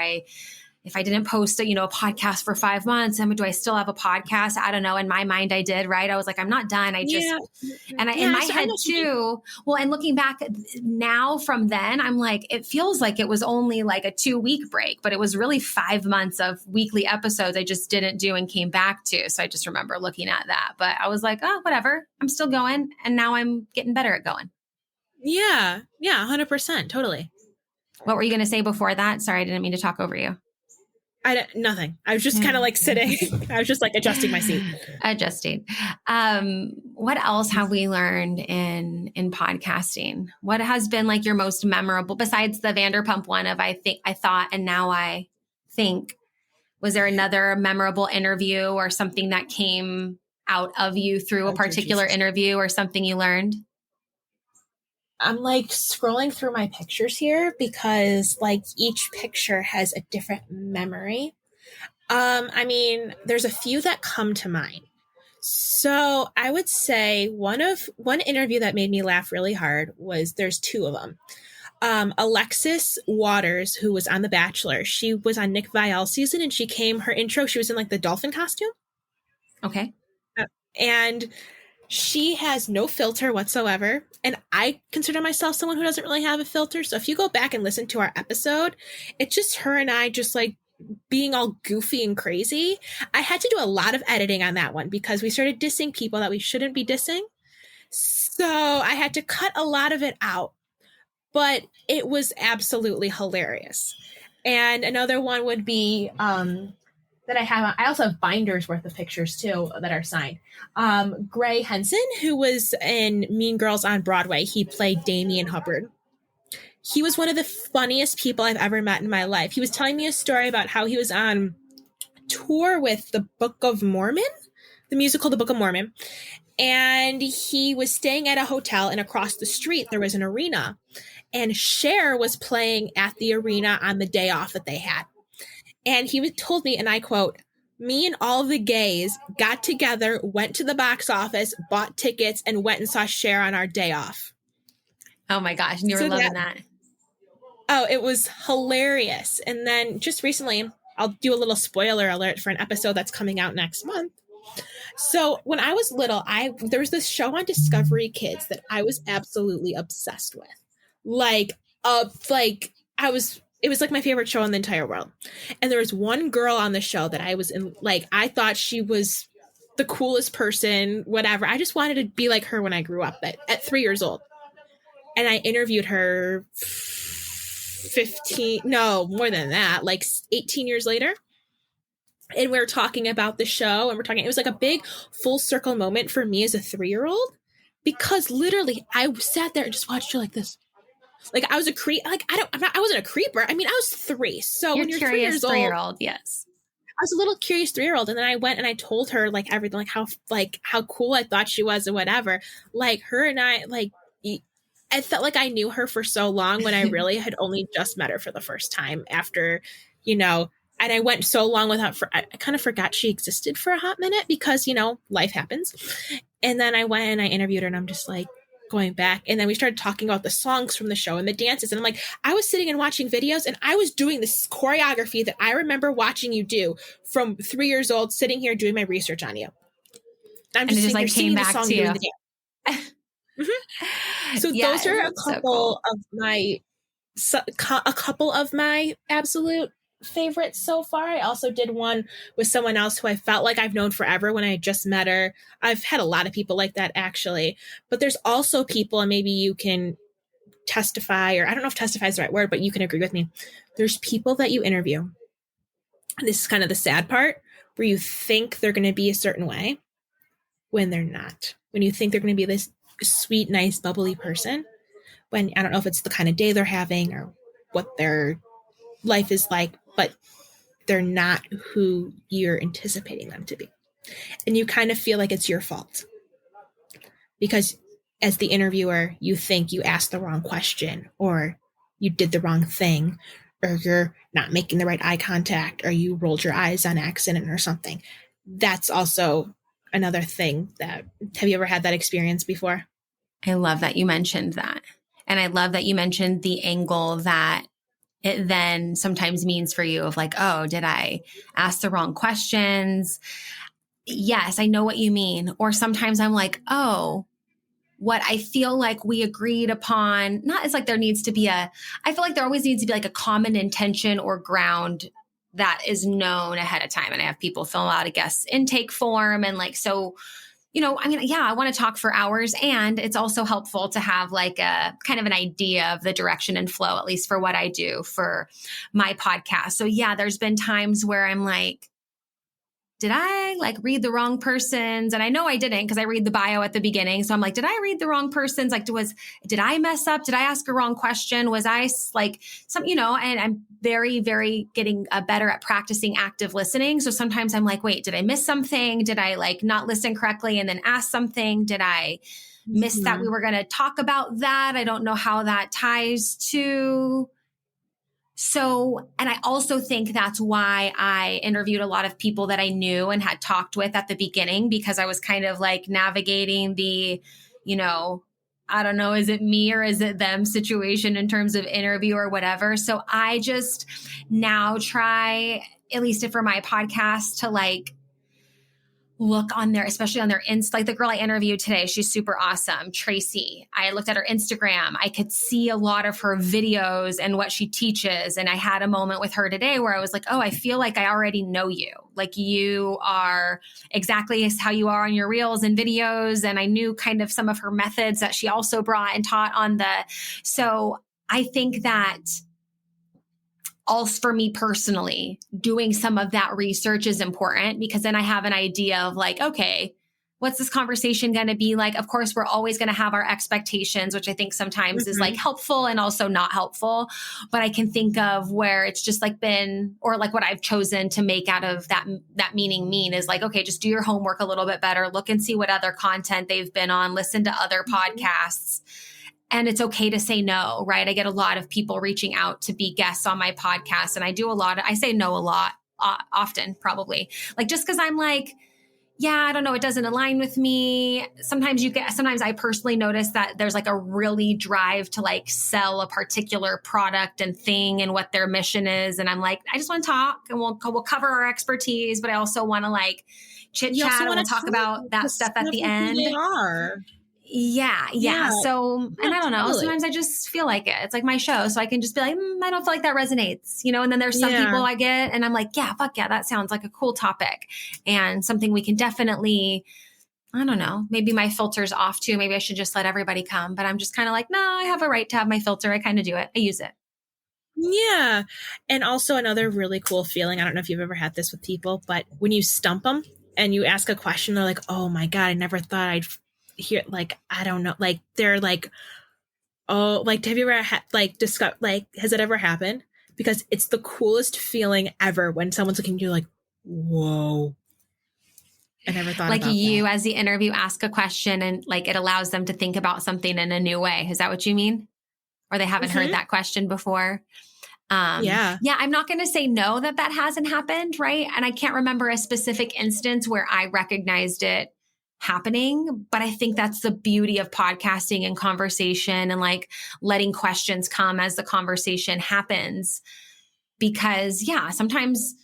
if I didn't post a podcast for 5 months, do I still have a podcast? I don't know. In my mind, I did, right? I was like, I'm not done. In my head too. Well, and looking back now from then, I'm like, it feels like it was only like a 2-week break, but it was really 5 months of weekly episodes I just didn't do and came back to. So I just remember looking at that, but I was like, oh, whatever. I'm still going. And now I'm getting better at going. Yeah. 100%. Totally. What were you going to say before that? Sorry, I didn't mean to talk over you. Nothing. I was just kind of like sitting. I was just like adjusting my seat. Adjusting. What else have we learned in podcasting? What has been like your most memorable, besides the Vanderpump one of I thought, and now I think, was there another memorable interview or something that came out of you through a particular interview or something you learned? I'm like scrolling through my pictures here because like each picture has a different memory. There's a few that come to mind. So I would say one interview that made me laugh really hard there's 2 of them. Alexis Waters, who was on The Bachelor, she was on Nick Viall season and her intro, she was in like the dolphin costume. Okay. And she has no filter whatsoever. And I consider myself someone who doesn't really have a filter. So if you go back and listen to our episode, it's just her and I just like being all goofy and crazy. I had to do a lot of editing on that one because we started dissing people that we shouldn't be dissing. So I had to cut a lot of it out. But it was absolutely hilarious. And another one would be that I also have binders worth of pictures too that are signed. Gray Henson, who was in Mean Girls on Broadway, he played Damien Hubbard. He was one of the funniest people I've ever met in my life. He was telling me a story about how he was on tour with the Book of Mormon, the musical The Book of Mormon. And he was staying at a hotel, and across the street there was an arena. And Cher was playing at the arena on the day off that they had. And he told me, and I quote, "Me and all the gays got together, went to the box office, bought tickets, and went and saw Cher on our day off." Oh my gosh. And you were loving that. Oh, it was hilarious. And then just recently, I'll do a little spoiler alert for an episode that's coming out next month. So when I was little, there was this show on Discovery Kids that I was absolutely obsessed with. It was like my favorite show in the entire world. And there was one girl on the show that I was in, like, I thought she was the coolest person, whatever. I just wanted to be like her when I grew up at 3 years old. And I interviewed her more than that, like 18 years later. And we were talking about the show, and it was like a big full circle moment for me as a 3-year-old, because literally I sat there and just watched her like this. Like I was a I wasn't a creeper. I mean, I was 3. So when you're 3 years old, 3-year-old, yes. I was a little curious 3-year-old. And then I went and I told her like everything, like how cool I thought she was and whatever. Like her and I felt like I knew her for so long when I really had only just met her for the first time after, and I went so long I kind of forgot she existed for a hot minute because, life happens. And then I went and I interviewed her, and I'm just like going back. And then we started talking about the songs from the show and the dances. And I'm like, I was sitting and watching videos, and I was doing this choreography that I remember watching you do from 3 years old, sitting here doing my research on you. I'm just like came back to you. Mm-hmm. So yeah, those are a couple of my absolute favorites so far. I also did one with someone else who I felt like I've known forever when I just met her. I've had a lot of people like that, actually. But there's also people, and maybe you can testify, or I don't know if testify is the right word, but you can agree with me. There's people that you interview, and this is kind of the sad part, where you think they're going to be a certain way when they're not. When you think they're going to be this sweet, nice, bubbly person, when I don't know if it's the kind of day they're having or what their life is like, but they're not who you're anticipating them to be. And you kind of feel like it's your fault because as the interviewer, you think you asked the wrong question, or you did the wrong thing, or you're not making the right eye contact, or you rolled your eyes on accident or something. That's also another thing have you ever had that experience before? I love that you mentioned that. And I love that you mentioned the angle that it then sometimes means for you of like, oh, did I ask the wrong questions? Yes, I know what you mean. Or sometimes I'm like, oh, what I feel like we agreed upon, it's like there needs to be I feel like there always needs to be like a common intention or ground that is known ahead of time. And I have people fill out a guest intake form. And like, so, I want to talk for hours, and it's also helpful to have like a kind of an idea of the direction and flow, at least for what I do for my podcast. So yeah, there's been times where I'm like, did I like read the wrong person's? And I know I didn't, because I read the bio at the beginning. So I'm like, did I read the wrong person's? Like, did I mess up? Did I ask a wrong question? Was I like and I'm very, very getting better at practicing active listening. So sometimes I'm like, wait, did I miss something? Did I like not listen correctly and then ask something? Did I miss that we were going to talk about that? I don't know how that ties to. So, and I also think that's why I interviewed a lot of people that I knew and had talked with at the beginning, because I was kind of like navigating the, I don't know, is it me or is it them situation in terms of interview or whatever. So I just now try, at least for my podcast, to like look on their, especially on their like the girl I interviewed today, she's super awesome, Tracy. I looked at her Instagram. I could see a lot of her videos and what she teaches. And I had a moment with her today where I was like, oh, I feel like I already know you. Like you are exactly how you are on your reels and videos. And I knew kind of some of her methods that she also brought and taught so I think that also for me personally, doing some of that research is important because then I have an idea of like, okay, what's this conversation going to be like? Of course, we're always going to have our expectations, which I think sometimes is like helpful and also not helpful. But I can think of where it's just like been, or like what I've chosen to make out of that mean is like, okay, just do your homework a little bit better. Look and see what other content they've been on, listen to other podcasts. And it's okay to say no, right? I get a lot of people reaching out to be guests on my podcast. And I say no a lot, often, probably. Like, just because I'm like, yeah, I don't know, it doesn't align with me. Sometimes I personally notice that there's like a really drive to like sell a particular product and thing and what their mission is. And I'm like, I just want to talk and we'll cover our expertise, but I also want to like chit chat and we'll talk about that stuff at the end. They are. Yeah. So, and I don't know, totally. Sometimes I just feel like it. It's like my show. So I can just be like, I don't feel like that resonates, and then there's some people I get and I'm like, yeah, fuck yeah, that sounds like a cool topic and something we can definitely, I don't know, maybe my filter's off too. Maybe I should just let everybody come, but I'm just kind of like, no, I have a right to have my filter. I kind of do it. I use it. Yeah. And also another really cool feeling. I don't know if you've ever had this with people, but when you stump them and you ask a question, they're like, oh my God, I never thought I'd hear, like, I don't know, like they're like, oh, like, have you ever has it ever happened? Because it's the coolest feeling ever when someone's looking at you like, whoa, I never thought like about you that. As the interview ask a question and like it allows them to think about something in a new way. Is that what you mean? Or they haven't heard that question before? Yeah, I'm not going to say no that hasn't happened, right? And I can't remember a specific instance where I recognized it happening, but I think that's the beauty of podcasting and conversation and like letting questions come as the conversation happens. Because sometimes,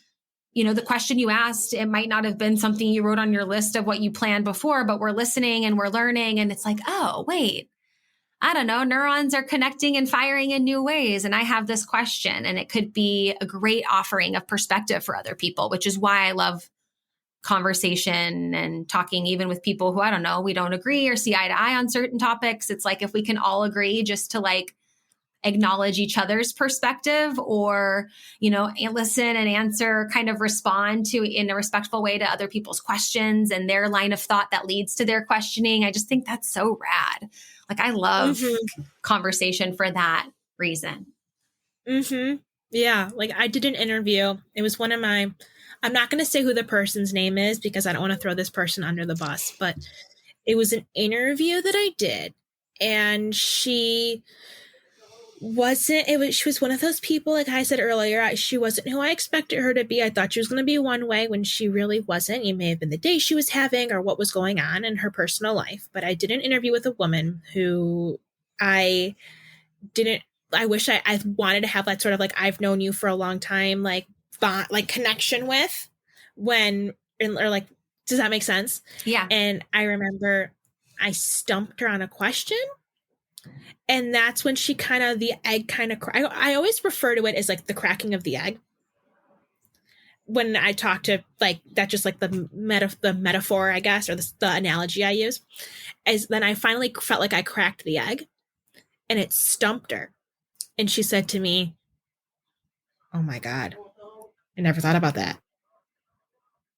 the question you asked, it might not have been something you wrote on your list of what you planned before, but we're listening and we're learning. And it's like, oh, wait, I don't know, neurons are connecting and firing in new ways. And I have this question, and it could be a great offering of perspective for other people, which is why I love conversation and talking even with people who, I don't know, we don't agree or see eye to eye on certain topics. It's like, if we can all agree just to like acknowledge each other's perspective or, listen and answer, kind of respond to in a respectful way to other people's questions and their line of thought that leads to their questioning. I just think that's so rad. Like I love conversation for that reason. Yeah. Like I did an interview. It was I'm not going to say who the person's name is because I don't want to throw this person under the bus, but it was an interview that I did. And she was one of those people, like I said earlier, she wasn't who I expected her to be. I thought she was going to be one way when she really wasn't. It may have been the day she was having or what was going on in her personal life. But I did an interview with a woman who I wish I wanted to have that sort of like, I've known you for a long time, like connection with does that make sense? Yeah. And I remember I stumped her on a question. And that's when she the egg I always refer to it as like the cracking of the egg. When I talk to like, that's just like the metaphor, I guess, or the analogy I use. As then I finally felt like I cracked the egg and it stumped her. And she said to me, oh my God, I never thought about that.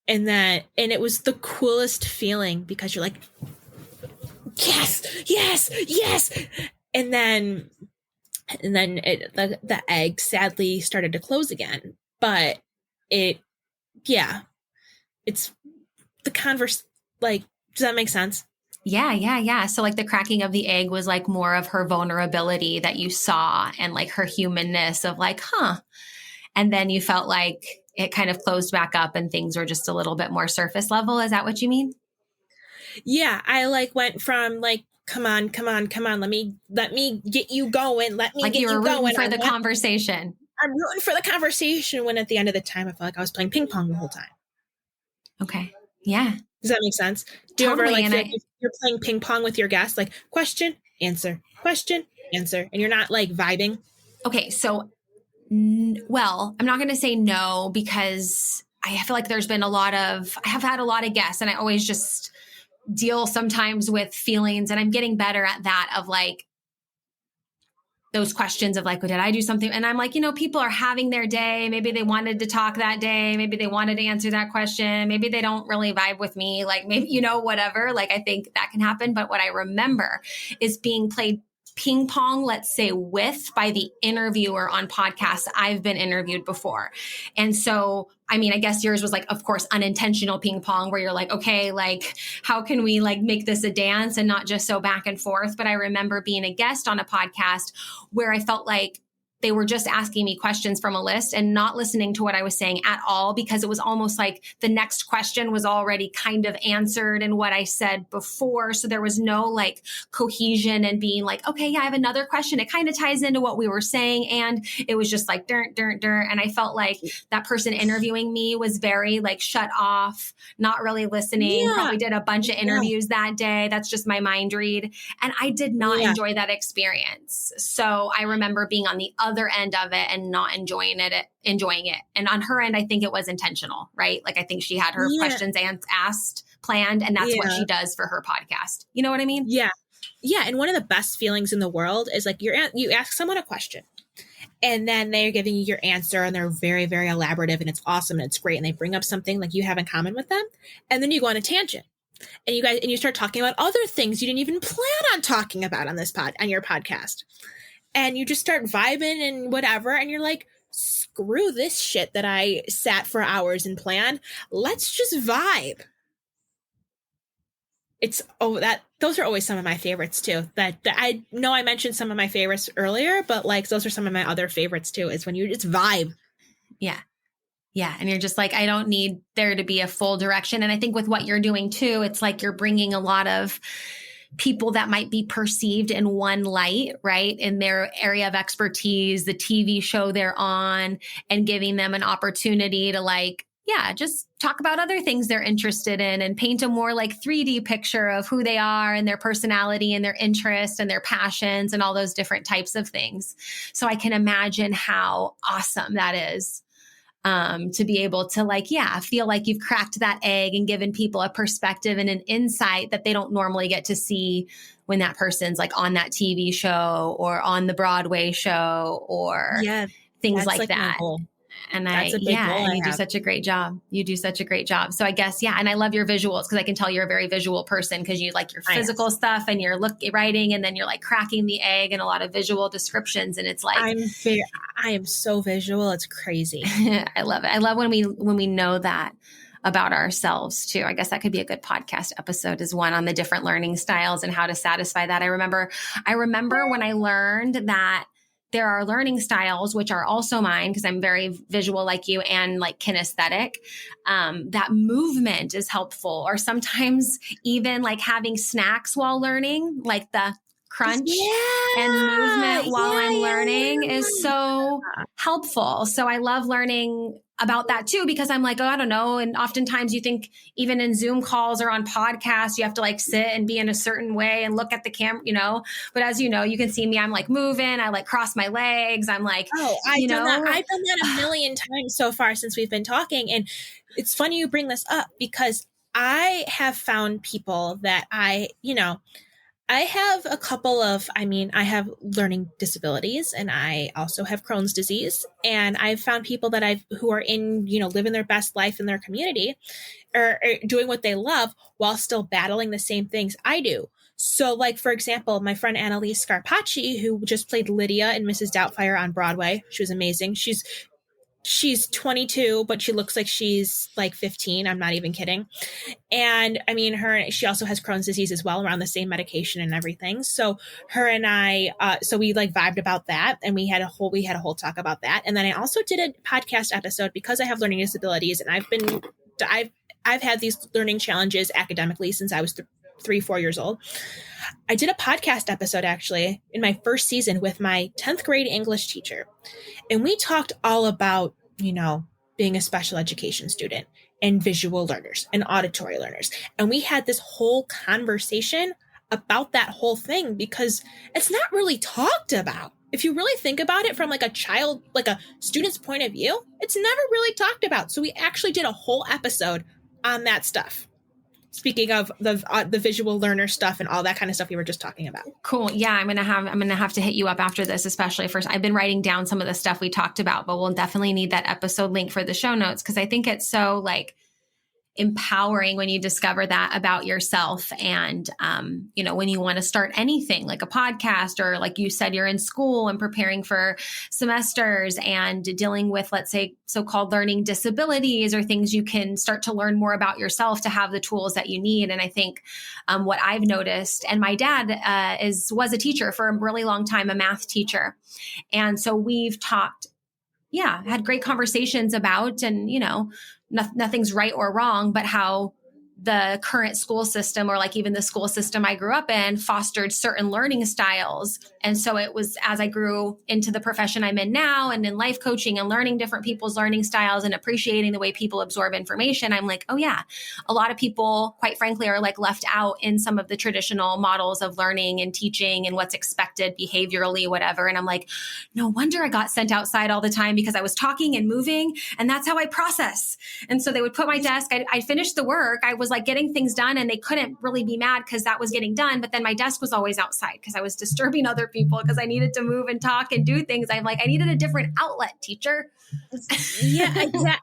And it was the coolest feeling because you're like, yes. And then the egg sadly started to close again, but it's the converse. Like, does that make sense? Yeah. So like the cracking of the egg was like more of her vulnerability that you saw and like her humanness of like, and then you felt like it kind of closed back up and things were just a little bit more surface level. Is that what you mean? Yeah. I like went from like, come on. Let me get you going. Let me like get you were going. Rooting for the conversation. I'm rooting for the conversation when at the end of the time, I felt like I was playing ping pong the whole time. Okay. Yeah. Does that make sense? Do you ever Totally, like and feel like you're playing ping pong with your guests, like question, answer, and you're not like vibing? Okay, so well, I'm not going to say no because I feel like I have had a lot of guests, and I always just deal sometimes with feelings, and I'm getting better at that of like those questions of like, well, did I do something? And I'm like, people are having their day. Maybe they wanted to talk that day. Maybe they wanted to answer that question. Maybe they don't really vibe with me. Like maybe, whatever. Like I think that can happen. But what I remember is being played ping pong, let's say, by the interviewer on podcasts I've been interviewed before. And so, I mean, I guess yours was like, of course, unintentional ping pong where you're like, okay, like, how can we like make this a dance and not just so back and forth? But I remember being a guest on a podcast where I felt like they were just asking me questions from a list and not listening to what I was saying at all, because it was almost like the next question was already kind of answered in what I said before. So there was no like cohesion and being like, okay, yeah, I have another question. It kind of ties into what we were saying. And it was just like, dirt. And I felt like that person interviewing me was very like shut off, not really listening, probably did a bunch of interviews that day. That's just my mind read. And I did not enjoy that experience. So I remember being on the other end of it and not enjoying it. And on her end, I think it was intentional, right? Like I think she had her questions asked planned, and that's what she does for her podcast. You know what I mean? Yeah. Yeah. And one of the best feelings in the world is like you ask someone a question and then they're giving you your answer and they're very, very elaborative and it's awesome and it's great. And they bring up something like you have in common with them. And then you go on a tangent and you start talking about other things you didn't even plan on talking about on your podcast. And you just start vibing and whatever. And you're like, screw this shit that I sat for hours and planned. Let's just vibe. Those are always some of my favorites too. That I know I mentioned some of my favorites earlier, but like those are some of my other favorites too, is when you just vibe. Yeah. Yeah. And you're just like, I don't need there to be a full direction. And I think with what you're doing too, it's like you're bringing a lot of people that might be perceived in one light, right? In their area of expertise, the TV show they're on, and giving them an opportunity to like, just talk about other things they're interested in and paint a more like 3D picture of who they are and their personality and their interests and their passions and all those different types of things. So I can imagine how awesome that is. To be able to like, feel like you've cracked that egg and given people a perspective and an insight that they don't normally get to see when that person's like on that TV show or on the Broadway show or things like that. And you do such a great job. You do such a great job. So I guess, and I love your visuals because I can tell you're a very visual person because you like your physical stuff and you're writing and then you're like cracking the egg and a lot of visual descriptions. And it's like, I am so visual. It's crazy. I love it. I love when we know that about ourselves too. I guess that could be a good podcast episode is one on the different learning styles and how to satisfy that. I remember when I learned that there are learning styles, which are also mine because I'm very visual like you and like kinesthetic, that movement is helpful, or sometimes even like having snacks while learning, like the crunch and movement while I'm learning is so helpful. So I love learning about that too, because I'm like, I don't know. And oftentimes you think even in Zoom calls or on podcasts, you have to like sit and be in a certain way and look at the camera, but as you know, you can see me, I'm like moving, I like cross my legs. I'm like, I've done that a million times so far since we've been talking. And it's funny you bring this up because I have found people that I have a couple of, I have learning disabilities and I also have Crohn's disease. And I've found people who are living their best life in their community or doing what they love while still battling the same things I do. So like, for example, my friend Annalise Scarpacci, who just played Lydia in Mrs. Doubtfire on Broadway. She was amazing. She's 22, but she looks like she's like 15. I'm not even kidding. And she also has Crohn's disease as well, around the same medication and everything. So her and I, so we like vibed about that, and we had a whole talk about that. And then I also did a podcast episode because I have learning disabilities, and I've had these learning challenges academically since I was 3-4 years old. I did a podcast episode actually in my first season with my 10th grade English teacher. And we talked all about, being a special education student and visual learners and auditory learners. And we had this whole conversation about that whole thing because it's not really talked about. If you really think about it from like a child, like a student's point of view, it's never really talked about. So we actually did a whole episode on that stuff. Speaking of the visual learner stuff and all that kind of stuff we were just talking about. Cool. Yeah, I'm gonna have to hit you up after this, especially first. I've been writing down some of the stuff we talked about, but we'll definitely need that episode link for the show notes because I think it's so like empowering when you discover that about yourself. And, when you want to start anything like a podcast, or like you said, you're in school and preparing for semesters and dealing with, let's say, so-called learning disabilities or things, you can start to learn more about yourself to have the tools that you need. And I think what I've noticed, and my dad was a teacher for a really long time, a math teacher. And so we've talked, had great conversations about, and, nothing's right or wrong, but how the current school system, or like even the school system I grew up in, fostered certain learning styles. And so it was, as I grew into the profession I'm in now and in life coaching and learning different people's learning styles and appreciating the way people absorb information, I'm like, oh yeah, a lot of people, quite frankly, are like left out in some of the traditional models of learning and teaching and what's expected behaviorally, whatever. And I'm like, no wonder I got sent outside all the time, because I was talking and moving, and that's how I process. And so they would put my desk, I finished the work, I was like getting things done, and they couldn't really be mad because that was getting done. But then my desk was always outside because I was disturbing other people because I needed to move and talk and do things. I'm like, I needed a different outlet, teacher. Yeah,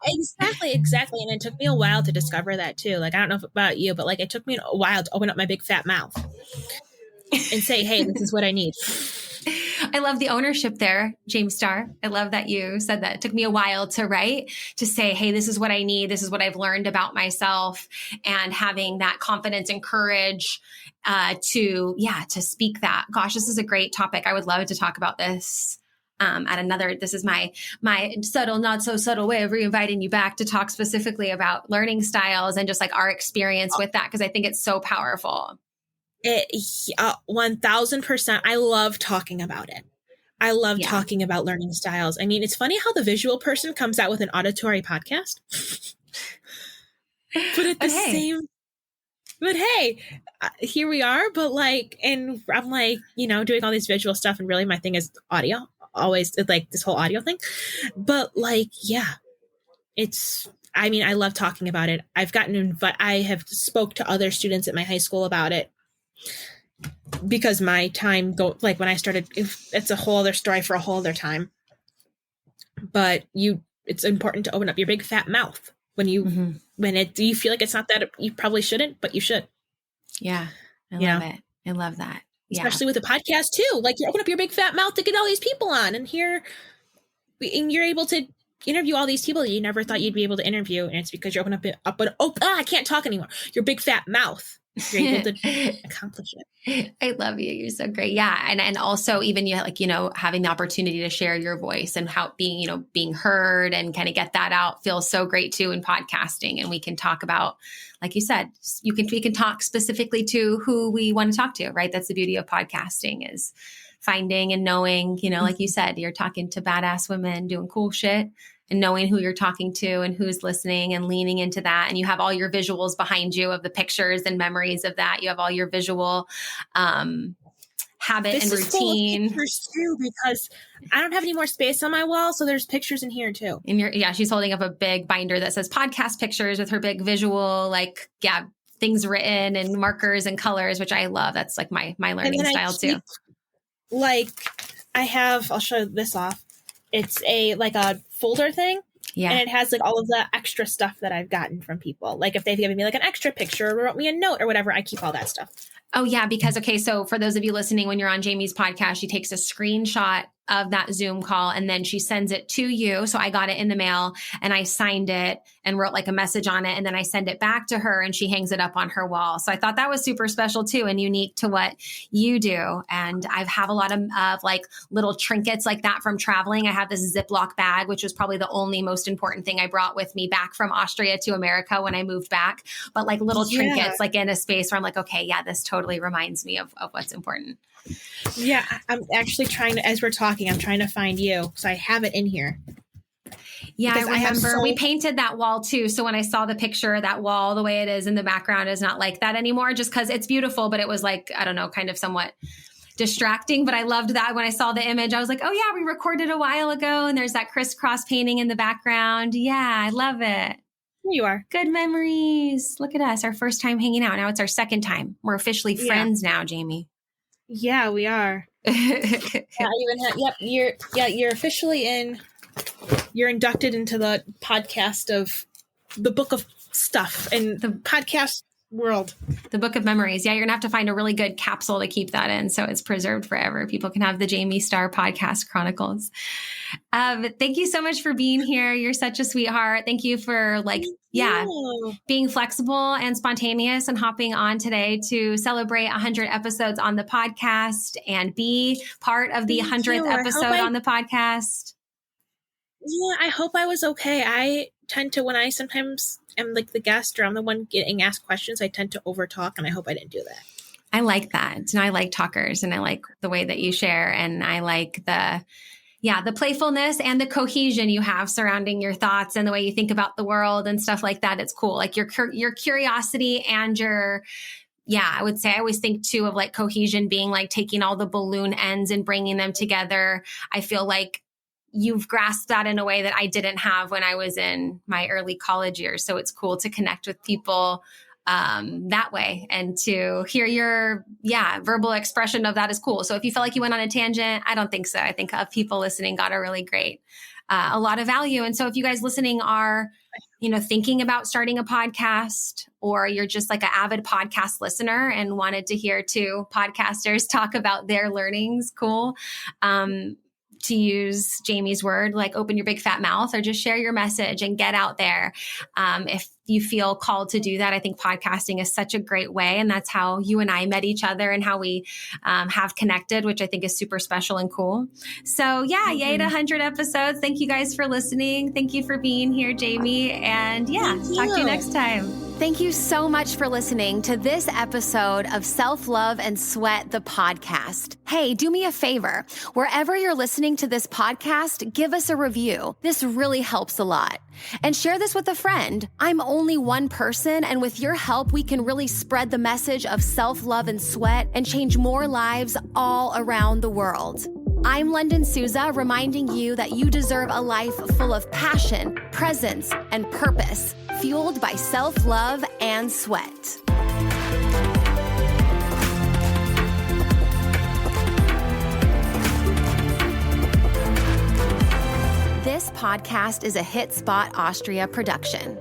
exactly. And it took me a while to discover that too. Like, I don't know about you, but like it took me a while to open up my big fat mouth and say, hey, this is what I need. I love the ownership there, Jayme Starr. I love that you said that. It took me a while to write, to say, hey, this is what I need. This is what I've learned about myself, and having that confidence and courage to speak that. Gosh, this is a great topic. I would love to talk about this at another. This is my subtle, not so subtle way of re-inviting you back to talk specifically about learning styles and just like our experience with that, because I think it's so powerful. 1000%. I love talking about it. I love talking about learning styles. I mean, it's funny how the visual person comes out with an auditory podcast, but hey, here we are. But like, and I'm like, doing all this visual stuff, and really my thing is audio, always like this whole audio thing. But like, I love talking about it. I have spoke to other students at my high school about it, because my time when I started, it's a whole other story for a whole other time. But it's important to open up your big fat mouth when you you feel like it's not that, you probably shouldn't, but you should. Yeah, I love it. I love that. Especially with a podcast too. Like, you open up your big fat mouth to get all these people on, and you're able to interview all these people that you never thought you'd be able to interview, and it's because you open up I can't talk anymore. Your big fat mouth. You're able to accomplish it. I love you. You're so great. Yeah. And also even having the opportunity to share your voice and how being heard and kind of get that out feels so great too in podcasting. And we can talk about, like you said, we can talk specifically to who we want to talk to, right? That's the beauty of podcasting, is finding and knowing, like you said, you're talking to badass women doing cool shit, and knowing who you're talking to and who's listening and leaning into that. And you have all your visuals behind you of the pictures and memories of that. You have all your visual habit and routine. Pictures too, because I don't have any more space on my wall. So there's pictures in here too. And she's holding up a big binder that says podcast pictures with her big visual, things written and markers and colors, which I love. That's like my learning style too. I'll show this off. It's a folder thing. Yeah. And it has like all of the extra stuff that I've gotten from people. Like if they've given me like an extra picture or wrote me a note or whatever, I keep all that stuff. Oh yeah. Because, so for those of you listening, when you're on Jayme's podcast, she takes a screenshot of that Zoom call and then she sends it to you. So I got it in the mail and I signed it and wrote like a message on it. And then I send it back to her and she hangs it up on her wall. So I thought that was super special too and unique to what you do. And I have a lot of like little trinkets like that from traveling. I have this Ziploc bag, which was probably the only most important thing I brought with me back from Austria to America when I moved back. But like little trinkets, like in a space where I'm like, okay, yeah, this totally reminds me of what's important. Yeah, I'm actually trying to, as we're talking, I'm trying to find you. So I have it in here. Yeah, I Because remember we painted that wall too. So when I saw the picture, that wall, the way it is in the background is not like that anymore, just because it's beautiful, but it was like, I don't know, kind of somewhat distracting. But I loved that when I saw the image, I was like, oh yeah, we recorded a while ago and there's that crisscross painting in the background. Yeah, I love it. Here you are. Good memories. Look at us, our first time hanging out. Now it's our second time. We're officially friends now, Jayme. Yeah, we are. You're officially you're inducted into the podcast of the book of stuff and the podcast world. The book of memories. Yeah, you're going to have to find a really good capsule to keep that in so it's preserved forever. People can have the Jayme Starr Podcast Chronicles. Thank you so much for being here. You're such a sweetheart. Thank you for being flexible and spontaneous and hopping on today to celebrate 100 episodes on the podcast and be part of the 100th episode on the podcast. Yeah, I hope I was okay. I tend to, when I sometimes am like the guest or I'm the one getting asked questions, I tend to overtalk, and I hope I didn't do that. I like that. And I like talkers, and I like the way that you share, and I like the playfulness and the cohesion you have surrounding your thoughts and the way you think about the world and stuff like that. It's cool. Like your curiosity and I would say I always think too of like cohesion being like taking all the balloon ends and bringing them together. I feel like you've grasped that in a way that I didn't have when I was in my early college years. So it's cool to connect with people that way, and to hear your verbal expression of that is cool. So if you felt like you went on a tangent, I don't think so. I think people listening got a really great, a lot of value. And so if you guys listening are, thinking about starting a podcast, or you're just like an avid podcast listener and wanted to hear two podcasters talk about their learnings, cool. To use Jayme's word, like open your big fat mouth or just share your message and get out there. If you feel called to do that, I think podcasting is such a great way. And that's how you and I met each other and how we have connected, which I think is super special and cool. So yay to 100 episodes. Thank you guys for listening. Thank you for being here, Jayme. And talk to you next time. Thank you so much for listening to this episode of Self-Love and Sweat, the podcast. Hey, do me a favor. Wherever you're listening to this podcast, give us a review. This really helps a lot. And share this with a friend. I'm only one person, and with your help, we can really spread the message of self-love and sweat and change more lives all around the world. I'm Lunden Souza, reminding you that you deserve a life full of passion, presence, and purpose, fueled by self-love and sweat. This podcast is a Hit Spot Austria production.